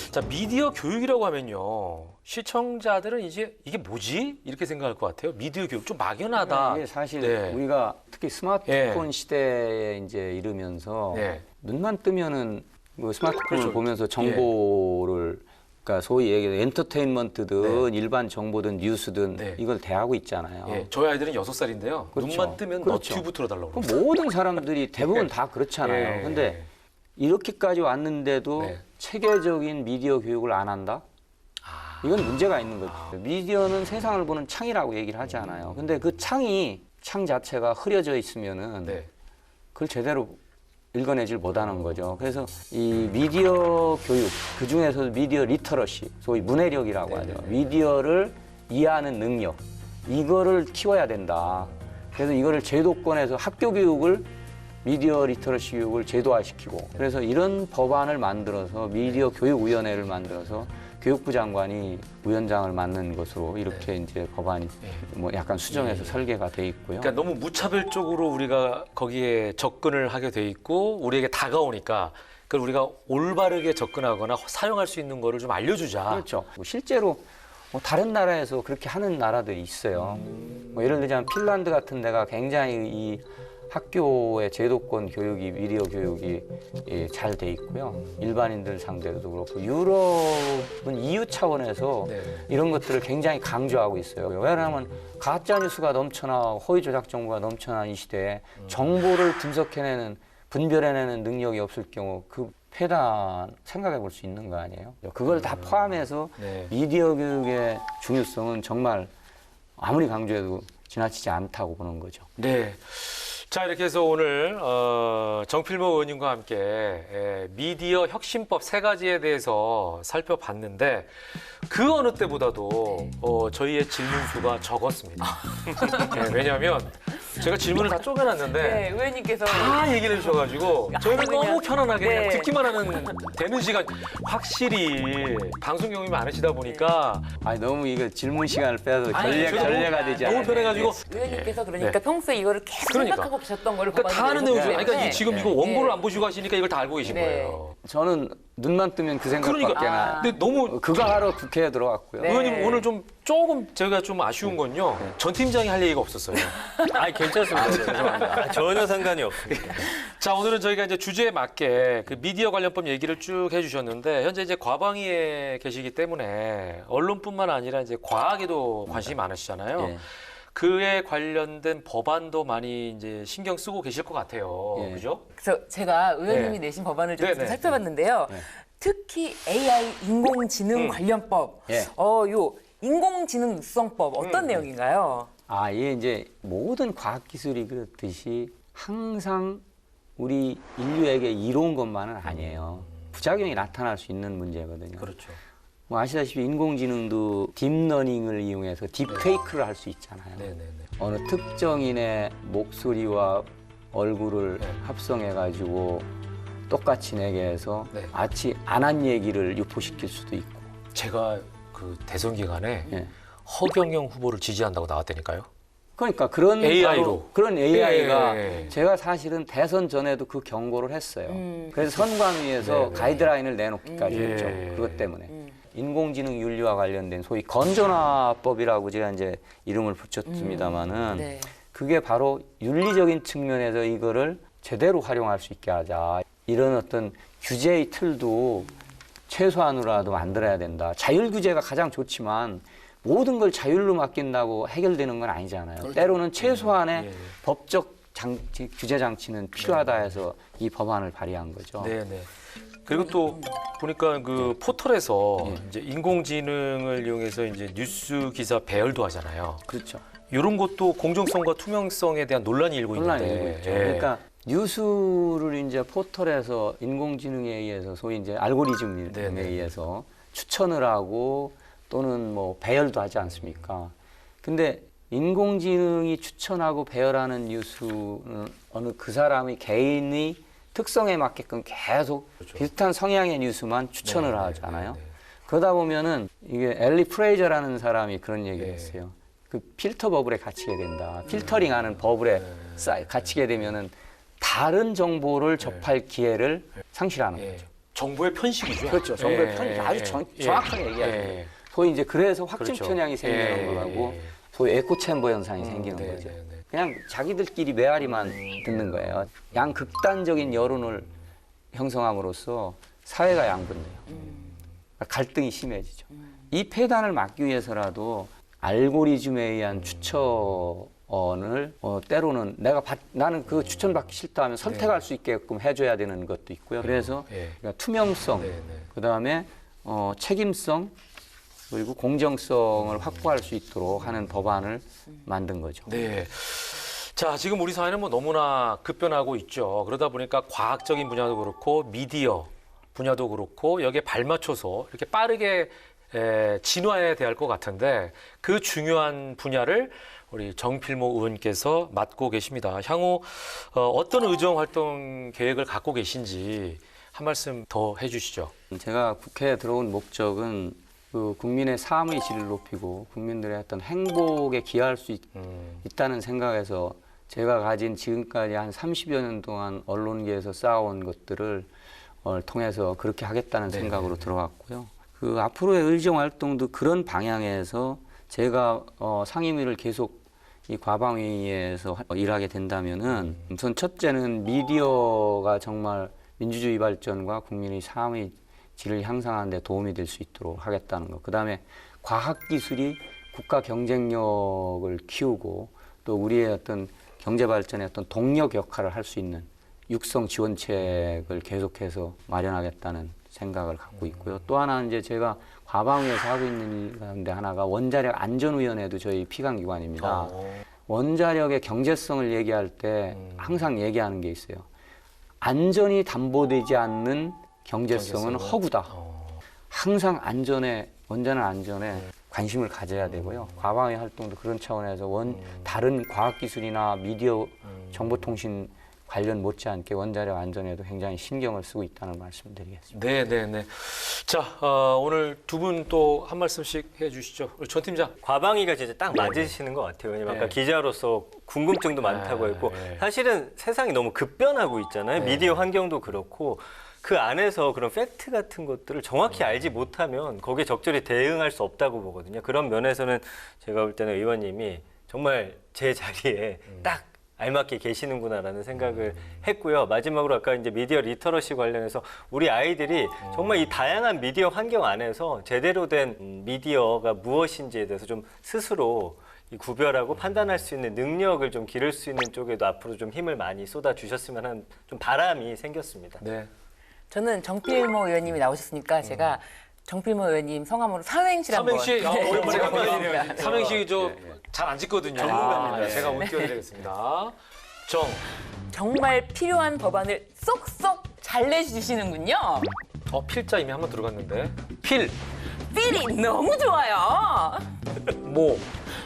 자, 미디어 교육이라고 하면요. 시청자들은 이제 이게 뭐지? 이렇게 생각할 것 같아요. 미디어 교육 좀 막연하다. 이게 사실 네. 우리가 특히 스마트폰 시대에 이제 이르면서 네. 눈만 뜨면은 뭐 스마트폰을 그렇죠. 보면서 정보를 그러니까 소위 얘기해 엔터테인먼트든 일반 정보든 뉴스든 네. 이걸 대하고 있잖아요. 예, 저희 아이들은 6살인데요. 그렇죠. 눈만 뜨면 그렇죠. 너튜브 틀어달라고 그 그러죠. 모든 사람들이 대부분 다 그렇잖아요. 예. 근데 이렇게까지 왔는데도 네. 체계적인 미디어 교육을 안 한다? 이건 문제가 있는 거죠. 미디어는 세상을 보는 창이라고 얘기를 하지 않아요. 근데 그 창 자체가 흐려져 있으면은 네. 그걸 제대로 읽어내질 못하는 거죠. 그래서 이 미디어 교육, 그 중에서도 미디어 리터러시, 소위 문해력이라고 하죠. 미디어를 이해하는 능력, 이거를 키워야 된다. 그래서 이거를 제도권에서 학교 교육을 미디어 리터러시 교육을 제도화시키고 그래서 이런 법안을 만들어서 미디어 교육위원회를 만들어서 교육부 장관이 위원장을 맡는 것으로 이렇게 이제 법안이 뭐 약간 수정해서 설계가 돼 있고요. 그러니까 너무 무차별적으로 우리가 거기에 접근을 하게 돼 있고 우리에게 다가오니까 그걸 우리가 올바르게 접근하거나 사용할 수 있는 거를 좀 알려주자. 그렇죠. 실제로 뭐 다른 나라에서 그렇게 하는 나라들이 있어요. 뭐 예를 들자면 핀란드 같은 데가 굉장히 이 학교의 제도권 교육이 미디어 교육이 잘 돼 있고요. 일반인들 상대로도 그렇고 유럽은 EU 차원에서 네. 이런 것들을 굉장히 강조하고 있어요. 왜냐하면 가짜 뉴스가 넘쳐나고 허위 조작 정보가 넘쳐나는 이 시대에 정보를 분석해내는 분별해내는 능력이 없을 경우 그 폐단 생각해 볼 수 있는 거 아니에요? 그걸 다 포함해서 네. 미디어 교육의 중요성은 정말 아무리 강조해도 지나치지 않다고 보는 거죠. 네. 자, 이렇게 해서 오늘 정필모 의원님과 함께 미디어 혁신법 세 가지에 대해서 살펴봤는데 그 어느 때보다도 저희의 질문 수가 적었습니다. 네, 왜냐하면 제가 질문을 다 쪼개놨는데 네, 의원님께서 다 얘기를 해주셔가지고 저희는 그냥, 너무 편안하게 그냥 네. 듣기만 하는 되는 시간 확실히 방송 경험이 많으시다 보니까 아니 너무 이거 질문 시간을 빼도 아니, 저도 전례가 되지 않아요. 너무 편해가지고 의원님께서 그러니까 평소에 이거를 계속 그러니까. 생각하고 계셨던 걸 그러니까 다 아는 내용이죠. 그러니까 지금 이거 원고를 네. 안 보시고 하시니까 이걸 다 알고 계신 네. 거예요. 저는 눈만 뜨면 그 생각밖에 그러니까. 나. 근데 너무 그거 하러 국회에 들어갔고요. 네. 의원님 오늘 좀 조금 제가 좀 아쉬운 건요. 전 팀장이 할 얘기가 없었어요. 아니 괜찮습니다. 죄송합니다. 전혀 상관이 없습니다. 자, 오늘은 저희가 이제 주제에 맞게 그 미디어 관련법 얘기를 쭉 해주셨는데 현재 이제 과방위에 계시기 때문에 언론뿐만 아니라 이제 과학에도 관심이 많으시잖아요. 예. 그에 관련된 법안도 많이 이제 신경 쓰고 계실 것 같아요. 예. 그죠? 그래서 제가 의원님이 네. 내신 법안을 좀 네. 살펴봤는데요. 네. 특히 AI 인공지능 관련법, 예. 요 인공지능 육성법 어떤 내용인가요? 아, 이게 이제 모든 과학 기술이 그렇듯이 항상 우리 인류에게 이로운 것만은 아니에요. 부작용이 나타날 수 있는 문제거든요. 그렇죠. 뭐 아시다시피 인공지능도 딥러닝을 이용해서 딥페이크를 할 수 있잖아요. 네네네. 어느 특정인의 목소리와 얼굴을 네. 합성해가지고 똑같이 내게 해서 네. 마치 안 한 얘기를 유포시킬 수도 있고. 제가 그 대선 기간에 예. 허경영 후보를 지지한다고 나왔다니까요. 그러니까 그런 AI 로. 바로 그런 AI가 예. 제가 사실은 대선 전에도 그 경고를 했어요. 그래서 선관위에서 네, 네. 가이드라인을 내놓기까지 예. 했죠. 그것 때문에. 인공지능 윤리와 관련된 소위 건전화법이라고 제가 이제 이름을 붙였습니다마는 네. 그게 바로 윤리적인 측면에서 이거를 제대로 활용할 수 있게 하자. 이런 어떤 규제의 틀도 최소한으로라도 만들어야 된다. 자율 규제가 가장 좋지만 모든 걸 자율로 맡긴다고 해결되는 건 아니잖아요. 때로는 최소한의 예. 법적 장치, 규제 장치는 필요하다 해서 이 법안을 발의한 거죠. 네네. 그리고 또 보니까 그 포털에서 이제 인공지능을 이용해서 이제 뉴스 기사 배열도 하잖아요. 그렇죠. 이런 것도 공정성과 투명성에 대한 논란이 일고 논란이 있는데. 일고 있죠. 예. 그러니까 뉴스를 이제 포털에서 인공지능에 의해서 소위 이제 알고리즘에 네네. 의해서 추천을 하고 또는 뭐 배열도 하지 않습니까? 근데 인공지능이 추천하고 배열하는 뉴스는 어느 그 사람의 개인의 특성에 맞게끔 계속 그렇죠. 비슷한 성향의 뉴스만 추천을 네네. 하잖아요. 네네. 그러다 보면은 이게 엘리 프레이저라는 사람이 그런 얘기를 네. 했어요. 그 필터 버블에 갇히게 된다. 필터링하는 버블에 갇히게 되면은 다른 정보를 접할 기회를 상실하는 예. 거죠. 정보의 편식이죠. 그렇죠. 정보의 예. 편이 아주 정확하게 얘기하는 거예요. 예. 소위 이제 그래서 확증 그렇죠. 편향이 생기는 예. 거라고 소위 에코 챔버 현상이 생기는 네, 거죠. 네, 네. 그냥 자기들끼리 메아리만 듣는 거예요. 양극단적인 여론을 형성함으로써 사회가 양분돼요. 그러니까 갈등이 심해지죠. 이 폐단을 막기 위해서라도 알고리즘에 의한 추천을 때로는 나는 그 추천받기 싫다 하면 선택할 수 있게끔 해줘야 되는 것도 있고요. 그래서 예. 그러니까 투명성, 네, 네. 그다음에 책임성 그리고 공정성을 확보할 수 있도록 하는 법안을 만든 거죠. 네. 자, 지금 우리 사회는 뭐 너무나 급변하고 있죠. 그러다 보니까 과학적인 분야도 그렇고 미디어 분야도 그렇고 여기에 발맞춰서 이렇게 빠르게 진화해야 될 것 같은데 그 중요한 분야를 우리 정필모 의원께서 맡고 계십니다. 향후 어떤 의정 활동 계획을 갖고 계신지 한 말씀 더 해주시죠. 제가 국회에 들어온 목적은 그 국민의 삶의 질을 높이고 국민들의 어떤 행복에 기여할 수 있다는 생각에서 제가 가진 지금까지 한 30여 년 동안 언론계에서 쌓아온 것들을 통해서 그렇게 하겠다는 생각으로 들어갔고요. 그 앞으로의 의정 활동도 그런 방향에서 제가 상임위를 계속 이 과방위에서 일하게 된다면은 우선 첫째는 미디어가 정말 민주주의 발전과 국민의 삶의 질을 향상하는 데 도움이 될 수 있도록 하겠다는 것. 그다음에 과학기술이 국가 경쟁력을 키우고 또 우리의 어떤 경제 발전의 어떤 동력 역할을 할 수 있는 육성 지원책을 계속해서 마련하겠다는 생각을 갖고 있고요. 또 하나는 이제 제가 과방위에서 하고 있는 일 가운데 하나가 원자력 안전위원회도 저희 피감기관입니다. 원자력의 경제성을 얘기할 때 항상 얘기하는 게 있어요. 안전이 담보되지 않는 경제성은 허구다. 항상 안전에, 원자력 안전에 관심을 가져야 되고요. 과방위 활동도 그런 차원에서 다른 과학기술이나 미디어 정보통신 관련 못지않게 원자력 안전에도 굉장히 신경을 쓰고 있다는 말씀드리겠습니다. 네. 자, 오늘 두 분 또 한 말씀씩 해주시죠. 우리 전 팀장. 과방위가 진짜 딱 맞으시는 것 같아요. 왜냐면 아까 네. 기자로서 궁금증도 많다고 했고 네. 사실은 세상이 너무 급변하고 있잖아요. 네. 미디어 환경도 그렇고 그 안에서 그런 팩트 같은 것들을 정확히 알지 못하면 거기에 적절히 대응할 수 없다고 보거든요. 그런 면에서는 제가 볼 때는 의원님이 정말 제 자리에 딱 알맞게 계시는구나라는 생각을 했고요. 마지막으로 아까 이제 미디어 리터러시 관련해서 우리 아이들이 정말 이 다양한 미디어 환경 안에서 제대로 된 미디어가 무엇인지에 대해서 좀 스스로 이 구별하고 판단할 수 있는 능력을 좀 기를 수 있는 쪽에도 앞으로 좀 힘을 많이 쏟아 주셨으면 하는 좀 바람이 생겼습니다. 네. 저는 정필모 의원님이 나오셨으니까 제가 정필모 의원님 성함으로 삼행시 한번. 삼행시 오랜만에 해보겠습니다. 갑니다. 삼행시 저 잘 안 짓거든요. 전문가입니다. 제가 웃겨드리겠습니다. 정말 필요한 법안을 쏙쏙 잘 내주시는군요. 필자 이미 한번 들어갔는데. 필, 필이 너무 좋아요. 모.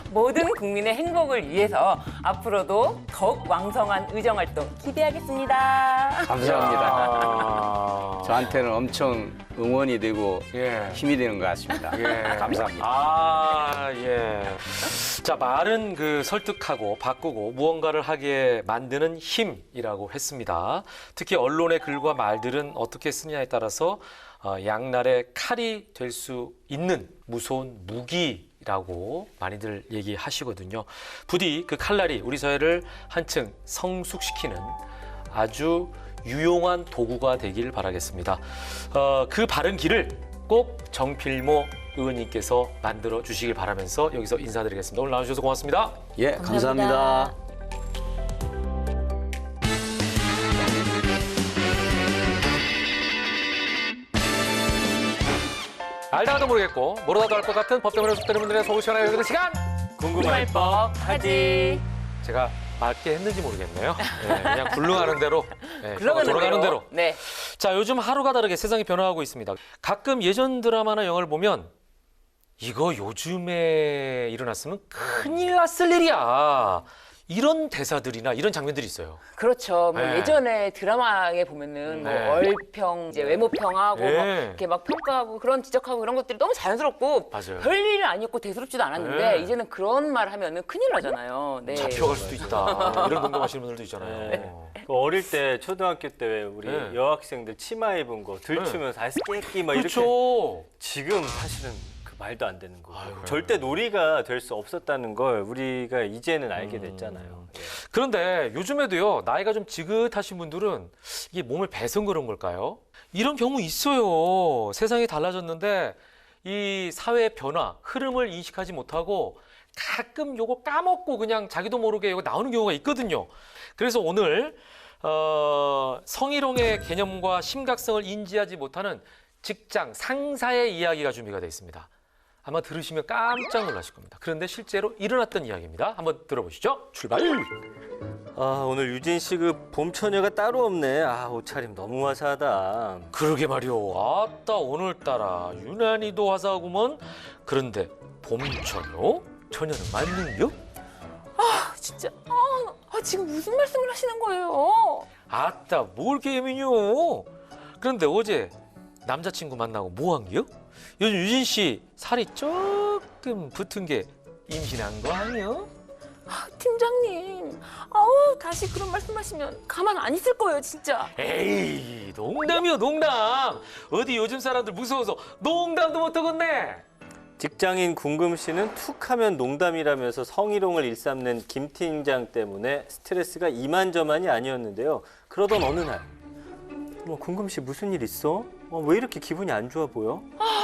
모든 국민의 행복을 위해서 앞으로도 더욱 왕성한 의정활동 기대하겠습니다. 감사합니다. 야. 저한테는 엄청 응원이 되고 예. 힘이 되는 것 같습니다. 예. 감사합니다. 아, 예. 자, 말은 그 설득하고 바꾸고 무언가를 하게 만드는 힘이라고 했습니다. 특히 언론의 글과 말들은 어떻게 쓰냐에 따라서 양날의 칼이 될 수 있는 무서운 무기라고 많이들 얘기하시거든요. 부디 그 칼날이 우리 사회를 한층 성숙시키는 아주 유용한 도구가 되길 바라겠습니다. 그 바른 길을 꼭 정필모 의원님께서 만들어 주시길 바라면서 여기서 인사드리겠습니다. 오늘 나와주셔서 고맙습니다. 예, 감사합니다. 알다가도 모르겠고 모르다도 알 것 같은 법 때문에 속되는 분들의 속을 시원하게 여기는 시간! 궁금할 법 하지. 제가 맞게 했는지 모르겠네요. 네, 그냥 굴러가는 대로, 돌아가는 대로. 네. 자, 요즘 하루가 다르게 세상이 변화하고 있습니다. 가끔 예전 드라마나 영화를 보면 이거 요즘에 일어났으면 큰일 났을 일이야. 이런 대사들이나 이런 장면들이 있어요. 그렇죠. 뭐 네. 예전에 드라마에 보면은 네. 뭐 얼평, 이제 외모평하고 네. 막 이렇게 막 평가하고 그런 지적하고 이런 것들이 너무 자연스럽고 맞아요. 별일 아니었고 대수롭지도 않았는데 네. 이제는 그런 말 하면은 큰일 나잖아요. 네. 잡혀갈 수도 있다. 이런 공감하시는 분들도 있잖아요. 네. 그 어릴 때 초등학교 때 왜 우리 네. 여학생들 치마 입은 거 들추면서 아이스 깨끼 막 이렇게 그렇죠. 지금 사실은 그 말도 안 되는 거고 아이고. 절대 놀이가 될 수 없었다는 걸 우리가 이제는 알게 됐잖아요. 예. 그런데 요즘에도요, 나이가 좀 지긋하신 분들은 이게 몸을 배선 그런 걸까요? 이런 경우 있어요. 세상이 달라졌는데 이 사회의 변화, 흐름을 인식하지 못하고 가끔 요거 까먹고 그냥 자기도 모르게 이거 나오는 경우가 있거든요. 그래서 오늘 성희롱의 개념과 심각성을 인지하지 못하는 직장 상사의 이야기가 준비가 되어 있습니다. 아마 들으시면 깜짝 놀라실 겁니다. 그런데 실제로 일어났던 이야기입니다. 한번 들어보시죠. 출발! 아 오늘 유진 씨 그 봄처녀가 따로 없네. 아 옷차림 너무 화사하다. 그러게 말이오. 아따 오늘따라 유난히도 화사하구먼. 그런데 봄처녀? 처녀는 맞는겨? 진짜 지금 무슨 말씀을 하시는 거예요? 아따 뭘 게임이뇨? 그런데 어제 남자친구 만나고 뭐 한겨? 요즘 유진 씨 살이 조금 붙은 게 임신한 거 아니요? 팀장님, 다시 그런 말씀하시면 가만 안 있을 거예요, 진짜. 에이 농담이요 농담. 어디 요즘 사람들 무서워서 농담도 못하겠네. 직장인 궁금 씨는 툭하면 농담이라면서 성희롱을 일삼는 김 팀장 때문에 스트레스가 이만저만이 아니었는데요. 그러던 어느 날, 궁금 씨 무슨 일 있어? 왜 이렇게 기분이 안 좋아 보여?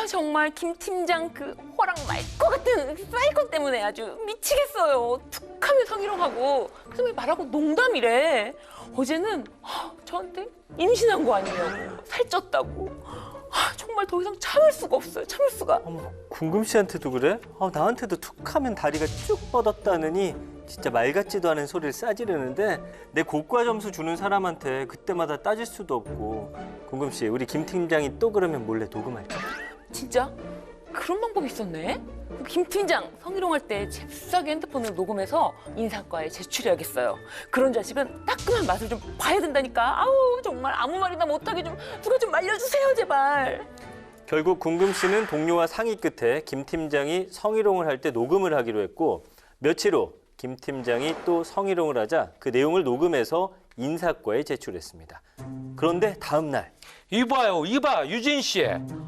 정말 김 팀장 그 호랑 말 것 같은 사이코 때문에 아주 미치겠어요. 툭하면 성희롱하고 그래서 왜 말하고 농담이래. 어제는 저한테 임신한 거 아니냐고 살쪘다고. 정말 더 이상 참을 수가 없어요. 참을 수가. 궁금 씨한테도 그래? 나한테도 툭하면 다리가 쭉 뻗었다느니 진짜 말 같지도 않은 소리를 싸지르는데 내 고과 점수 주는 사람한테 그때마다 따질 수도 없고. 궁금 씨, 우리 김 팀장이 또 그러면 몰래 녹음할까? 진짜? 그런 방법이 있었네? 김 팀장 성희롱할 때 잽싸게 핸드폰을 녹음해서 인사과에 제출해야겠어요. 그런 자식은 따끔한 맛을 좀 봐야 된다니까. 정말 아무 말이나 못하게 좀 누가 좀 말려주세요, 제발. 결국 궁금 씨는 동료와 상의 끝에 김 팀장이 성희롱을 할 때 녹음을 하기로 했고 며칠 후 김 팀장이 또 성희롱을 하자 그 내용을 녹음해서 인사과에 제출했습니다. 그런데 다음 날 이봐 유진 씨.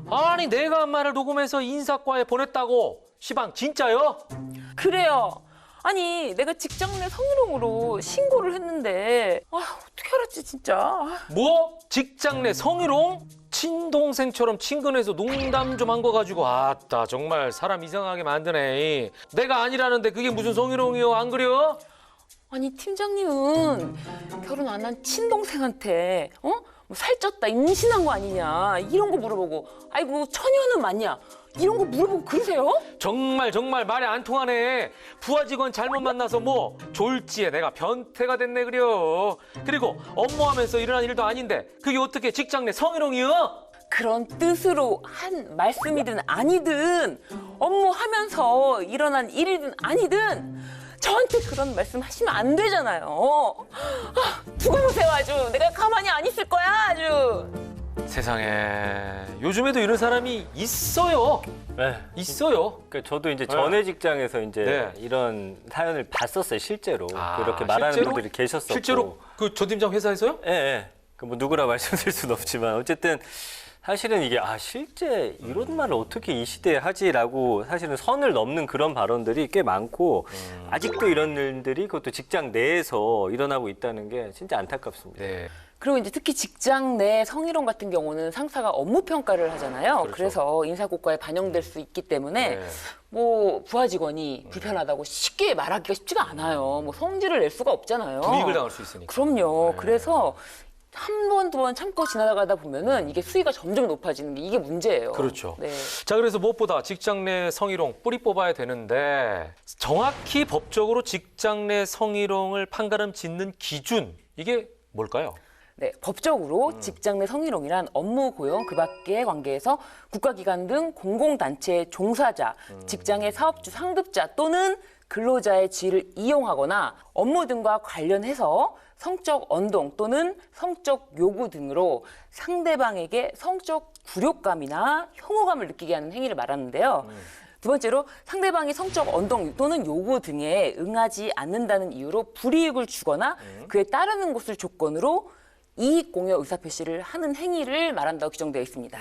아니 내가 한 말을 녹음해서 인사과에 보냈다고. 시방 진짜요? 그래요. 아니 내가 직장 내 성희롱으로 신고를 했는데 어떻게 알았지 진짜. 뭐? 직장 내 성희롱? 친동생처럼 친근해서 농담 좀 한 거 가지고 아따 정말 사람 이상하게 만드네. 내가 아니라는데 그게 무슨 성희롱이요? 안 그래요? 아니 팀장님은 결혼 안 한 친동생한테 뭐 살쪘다 임신한 거 아니냐 이런 거 물어보고 아이고 처녀는 맞냐 이런 거 물어보고 그러세요? 정말 말이 안 통하네. 부하 직원 잘못 만나서 뭐 졸지에 내가 변태가 됐네 그려. 그리고 업무하면서 일어난 일도 아닌데 그게 어떻게 직장 내 성희롱이요? 그런 뜻으로 한 말씀이든 아니든 업무하면서 일어난 일이든 아니든 저한테 그런 말씀 하시면 안 되잖아요. 두고 보세요 아주. 내가 가만히 안 있을 거야 아주. 세상에 요즘에도 이런 사람이 있어요. 네. 있어요. 그러니까 저도 이제 전에 직장에서 이제 네. 이런 사연을 봤었어요, 실제로. 아, 그렇게 말하는 실제로? 분들이 계셨었고. 실제로 그 전 팀장 회사에서요? 예, 예. 뭐 누구라 말씀드릴 수는 없지만 어쨌든 사실은 이게 실제 이런 말을 어떻게 이 시대에 하지라고 사실은 선을 넘는 그런 발언들이 꽤 많고 아직도 이런 일들이 그것도 직장 내에서 일어나고 있다는 게 진짜 안타깝습니다. 네. 그리고 이제 특히 직장 내 성희롱 같은 경우는 상사가 업무 평가를 하잖아요. 그렇죠. 그래서 인사고과에 반영될 수 있기 때문에 네. 뭐 부하 직원이 불편하다고 쉽게 말하기가 쉽지가 않아요. 뭐 성질을 낼 수가 없잖아요. 불이익을 당할 수 있으니까. 그럼요. 네. 그래서 한 번, 두 번 참고 지나가다 보면은 이게 수위가 점점 높아지는 게 이게 문제예요. 그렇죠. 네. 자, 그래서 무엇보다 직장 내 성희롱 뿌리 뽑아야 되는데 정확히 법적으로 직장 내 성희롱을 판가름 짓는 기준 이게 뭘까요? 네, 법적으로 직장 내 성희롱이란 업무, 고용, 그 밖의 관계에서 국가기관 등 공공단체의 종사자, 직장의 사업주, 상급자 또는 근로자의 지위를 이용하거나 업무 등과 관련해서 성적 언동 또는 성적 요구 등으로 상대방에게 성적 굴욕감이나 혐오감을 느끼게 하는 행위를 말하는데요. 두 번째로 상대방이 성적 언동 또는 요구 등에 응하지 않는다는 이유로 불이익을 주거나 그에 따르는 것을 조건으로 이익 공여 의사표시를 하는 행위를 말한다고 규정되어 있습니다.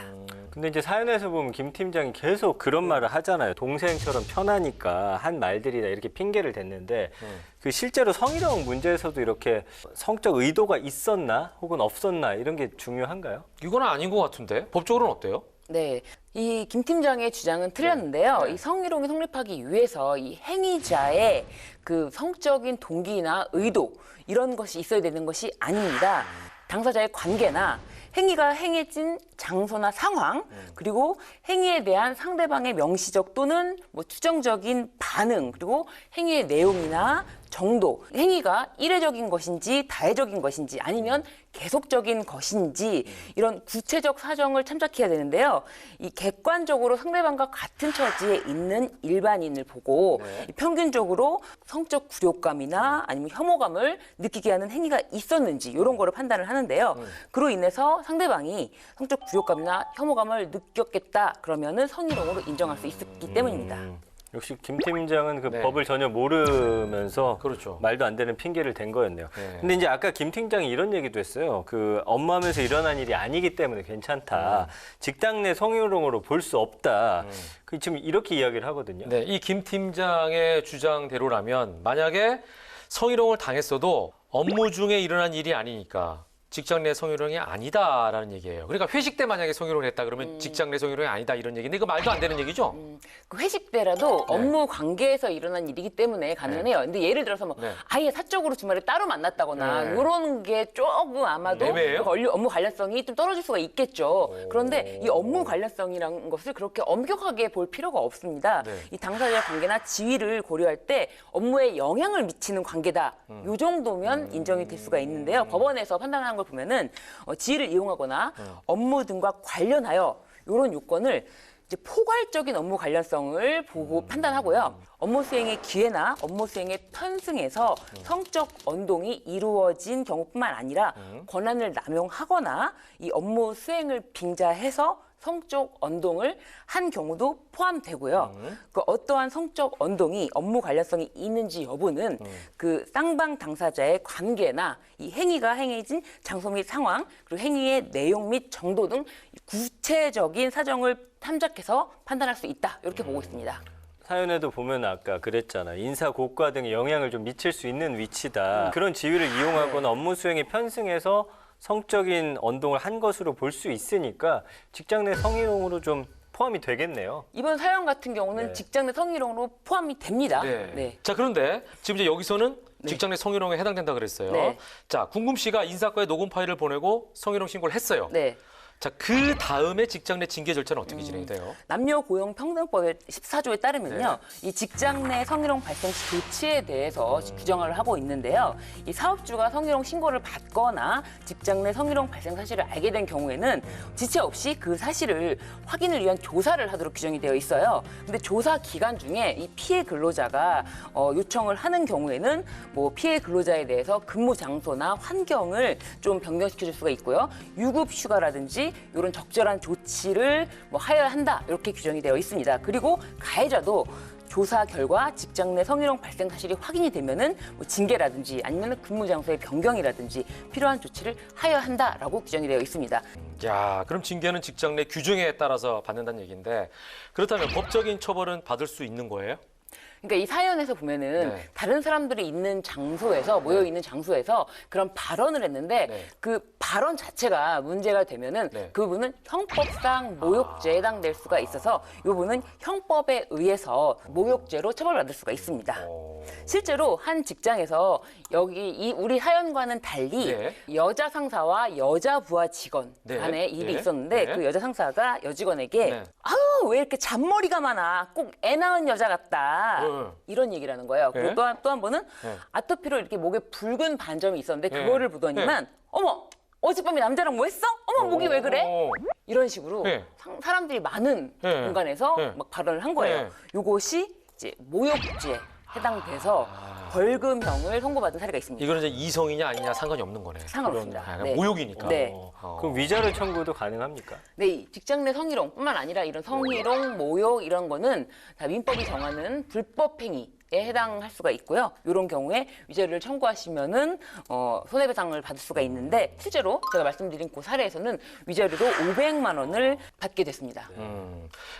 근데 이제 사연에서 보면 김 팀장이 계속 그런 말을 하잖아요. 동생처럼 편하니까 한 말들이다 이렇게 핑계를 댔는데 그 실제로 성희롱 문제에서도 이렇게 성적 의도가 있었나 혹은 없었나 이런 게 중요한가요? 이건 아닌 것 같은데 법적으로는 어때요? 네, 이 김 팀장의 주장은 틀렸는데요. 이 성희롱이 성립하기 위해서 이 행위자의 그 성적인 동기나 의도 이런 것이 있어야 되는 것이 아닙니다. 당사자의 관계나 행위가 행해진 장소나 상황, 그리고 행위에 대한 상대방의 명시적 또는 뭐 추정적인 반응, 그리고 행위의 내용이나 정도, 행위가 이례적인 것인지 다회적인 것인지 아니면 계속적인 것인지 이런 구체적 사정을 참작해야 되는데요. 이 객관적으로 상대방과 같은 처지에 있는 일반인을 보고 이 평균적으로 성적 굴욕감이나 아니면 혐오감을 느끼게 하는 행위가 있었는지 이런 거를 판단을 하는데요. 그로 인해서 상대방이 성적 굴욕감이나 혐오감을 느꼈겠다 그러면은 성희롱으로 인정할 수 있기 때문입니다. 역시 김 팀장은 그 네. 법을 전혀 모르면서 그렇죠. 말도 안 되는 핑계를 댄 거였네요. 네. 근데 이제 아까 김 팀장이 이런 얘기도 했어요. 그 업무하면서 일어난 일이 아니기 때문에 괜찮다. 직장 내 성희롱으로 볼 수 없다. 그 지금 이렇게 이야기를 하거든요. 네, 이 김 팀장의 주장대로라면 만약에 성희롱을 당했어도 업무 중에 일어난 일이 아니니까 직장 내 성희롱이 아니다라는 얘기예요. 그러니까 회식 때 만약에 성희롱을 했다 그러면 직장 내 성희롱이 아니다 이런 얘기인데 이거 말도 안 되는 얘기죠? 그 회식 때라도 업무 관계에서 일어난 일이기 때문에 가능해요. 근데 예를 들어서 뭐 네. 아예 사적으로 주말에 따로 만났다거나 네. 이런 게 조금 아마도 애매해요? 업무 관련성이 좀 떨어질 수가 있겠죠. 그런데 이 업무 관련성이라는 것을 그렇게 엄격하게 볼 필요가 없습니다. 네. 이 당사자의 관계나 지위를 고려할 때 업무에 영향을 미치는 관계다. 요 정도면 인정이 될 수가 있는데요. 법원에서 판단하는 걸 보면은 지위를 이용하거나 업무 등과 관련하여 이런 요건을 이제 포괄적인 업무 관련성을 보고 판단하고요. 업무 수행의 기회나 업무 수행의 편승에서 성적 언동이 이루어진 경우뿐만 아니라 권한을 남용하거나 이 업무 수행을 빙자해서 성적 언동을 한 경우도 포함되고요. 그 어떠한 성적 언동이 업무 관련성이 있는지 여부는 그 쌍방 당사자의 관계나 이 행위가 행해진 장소 및 상황, 그리고 행위의 내용 및 정도 등 구체적인 사정을 탐작해서 판단할 수 있다. 이렇게 보고 있습니다. 사연에도 보면 아까 그랬잖아요. 인사 고과 등에 영향을 좀 미칠 수 있는 위치다. 그런 지위를 이용하거나 업무 수행에 편승해서 성적인 언동을 한 것으로 볼 수 있으니까 직장 내 성희롱으로 좀 포함이 되겠네요. 이번 사연 같은 경우는 네. 직장 내 성희롱으로 포함이 됩니다. 네. 자, 그런데 지금 이제 여기서는 직장 내 성희롱에 해당된다 그랬어요. 네. 자, 궁금 씨가 인사과에 녹음 파일을 보내고 성희롱 신고를 했어요. 네. 자, 그 다음에 직장 내 징계 절차는 어떻게 진행이 돼요? 남녀고용평등법의 14조에 따르면요. 이 직장 내 성희롱 발생 시 조치에 대해서 규정을 하고 있는데요. 이 사업주가 성희롱 신고를 받거나 직장 내 성희롱 발생 사실을 알게 된 경우에는 지체 없이 그 사실을 확인을 위한 조사를 하도록 규정이 되어 있어요. 근데 조사 기간 중에 이 피해 근로자가 요청을 하는 경우에는 뭐 피해 근로자에 대해서 근무 장소나 환경을 좀 변경시켜 줄 수가 있고요. 유급 휴가라든지 이런 적절한 조치를 뭐 하여야 한다 이렇게 규정이 되어 있습니다. 그리고 가해자도 조사 결과 직장 내 성희롱 발생 사실이 확인이 되면은 뭐 징계라든지 아니면 근무 장소의 변경이라든지 필요한 조치를 하여야 한다라고 규정이 되어 있습니다. 야, 그럼 징계는 직장 내 규정에 따라서 받는다는 얘기인데 그렇다면 법적인 처벌은 받을 수 있는 거예요? 그러니까 이 사연에서 보면은 네. 다른 사람들이 있는 장소에서 모여 있는 장소에서 그런 발언을 했는데 네. 그 발언 자체가 문제가 되면은 네. 그분은 형법상 모욕죄에 해당될 수가 있어서 이 부분은 형법에 의해서 모욕죄로 처벌받을 수가 있습니다. 실제로 한 직장에서 여기 우리 사연과는 달리 네. 여자 상사와 여자 부하 직원 네. 간의 일이 네. 있었는데 네. 그 여자 상사가 여직원에게 네. 아우 왜 이렇게 잔머리가 많아 꼭 애 낳은 여자 같다 이런 얘기를 하는 거예요. 네. 그리고 또 한 번은 네. 아토피로 이렇게 목에 붉은 반점이 있었는데 네. 그거를 보더니만 어머 어젯밤에 남자랑 뭐 했어? 어머 목이 왜 그래? 이런 식으로 네. 사람들이 많은 네. 공간에서 네. 막 발언을 한 거예요. 네. 요것이 이제 모욕죄에 해당돼서 벌금형을 선고받은 사례가 있습니다. 이거는 이제 이성이냐 아니냐 상관이 없는 거네. 상관없습니다. 그런, 네. 모욕이니까. 네. 그럼 위자료 청구도 가능합니까? 네, 이 직장 내 성희롱뿐만 아니라 이런 성희롱, 모욕 이런 거는 다 민법이 정하는 불법 행위에 해당할 수가 있고요. 이런 경우에 위자료를 청구하시면은 손해배상을 받을 수가 있는데 실제로 제가 말씀드린 그 사례에서는 위자료로 500만 원을 받게 됐습니다.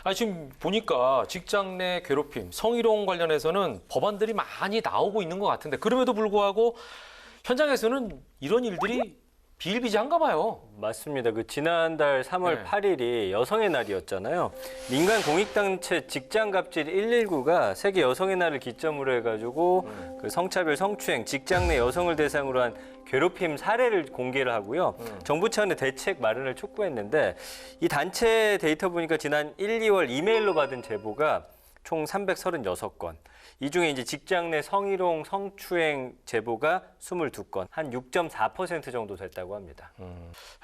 아니, 지금 보니까 직장 내 괴롭힘, 성희롱 관련해서는 법안들이 많이 나오고 있는 것 같은데 그럼에도 불구하고 현장에서는 이런 일들이 비일비재한가 봐요. 맞습니다. 그 지난달 3월 네. 8일이 여성의 날이었잖아요. 민간 공익단체 직장갑질 119가 세계 여성의 날을 기점으로 해가지고 그 성차별, 성추행, 직장 내 여성을 대상으로 한 괴롭힘 사례를 공개를 하고요. 정부 차원의 대책 마련을 촉구했는데 이 단체 데이터 보니까 지난 1, 2월 이메일로 받은 제보가 총 336건. 이 중에 이제 직장 내 성희롱, 성추행 제보가 22건, 한 6.4% 정도 됐다고 합니다.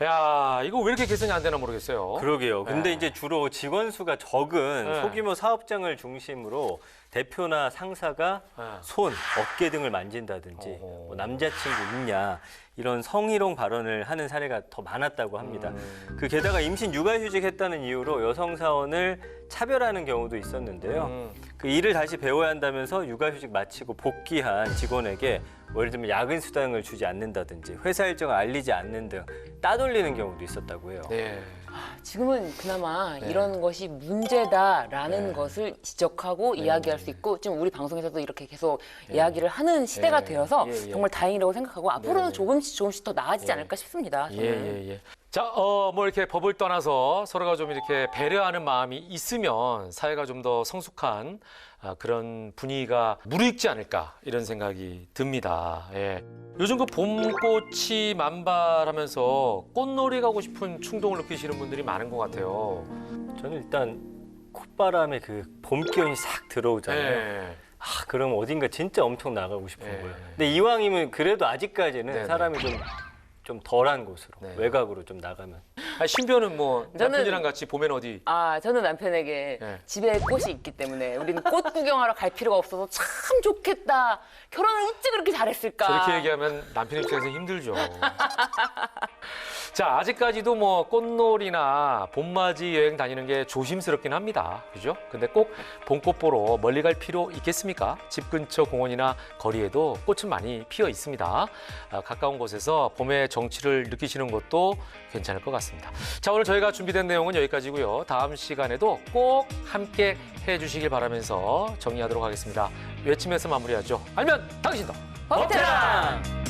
야, 이거 왜 이렇게 개선이 안 되나 모르겠어요. 그러게요. 근데 네. 이제 주로 직원 수가 적은 네. 소규모 사업장을 중심으로 대표나 상사가 네. 손, 어깨 등을 만진다든지 어허. 뭐 남자친구 있냐 이런 성희롱 발언을 하는 사례가 더 많았다고 합니다. 그 게다가 임신 육아휴직 했다는 이유로 여성 사원을 차별하는 경우도 있었는데요. 그 일을 다시 배워야 한다면서 육아휴직 마치고 복귀한 직원에게 뭐 예를 들면 야근 수당을 주지 않는다든지 회사 일정을 알리지 않는 등 따돌리는 경우도 있었다고 해요. 네. 지금은 그나마 네. 이런 것이 문제다라는 네. 것을 지적하고 이야기할 수 있고 지금 우리 방송에서도 이렇게 계속 이야기를 하는 시대가 네. 되어서 예, 예. 정말 다행이라고 생각하고 앞으로는 네. 조금씩 더 나아지지 않을까 싶습니다. 예, 저는. 예, 예. 자, 뭐 이렇게 법을 떠나서 서로가 좀 이렇게 배려하는 마음이 있으면 사회가 좀 더 성숙한 그런 분위기가 무르익지 않을까 이런 생각이 듭니다. 예. 요즘 그 봄꽃이 만발하면서 꽃놀이 가고 싶은 충동을 느끼시는 분들이 많은 것 같아요. 저는 일단 콧바람에 그 봄 기운이 싹 들어오잖아요. 예. 아, 그럼 어딘가 진짜 엄청 나가고 싶은 네. 거예요. 근데 이왕이면 그래도 아직까지는 네, 사람이 좀 덜한 곳으로, 네. 외곽으로 좀 나가면. 아, 신변은 뭐 저는- 남편이랑 같이 봄엔 어디? 저는 남편에게 네. 집에 꽃이 있기 때문에 우리는 꽃 구경하러 갈 필요가 없어서 참 좋겠다. 결혼을 어찌 그렇게 잘했을까. 저렇게 얘기하면 남편 입장에서 힘들죠. 자, 아직까지도 뭐 꽃놀이나 봄맞이 여행 다니는 게 조심스럽긴 합니다. 그죠? 근데 꼭 봄꽃 보러 멀리 갈 필요 있겠습니까? 집 근처 공원이나 거리에도 꽃은 많이 피어 있습니다. 가까운 곳에서 봄의 정취를 느끼시는 것도 괜찮을 것 같습니다. 자, 오늘 저희가 준비된 내용은 여기까지고요. 다음 시간에도 꼭 함께 해주시길 바라면서 정리하도록 하겠습니다. 외치면서 마무리하죠. 알면 당신도 법대랑!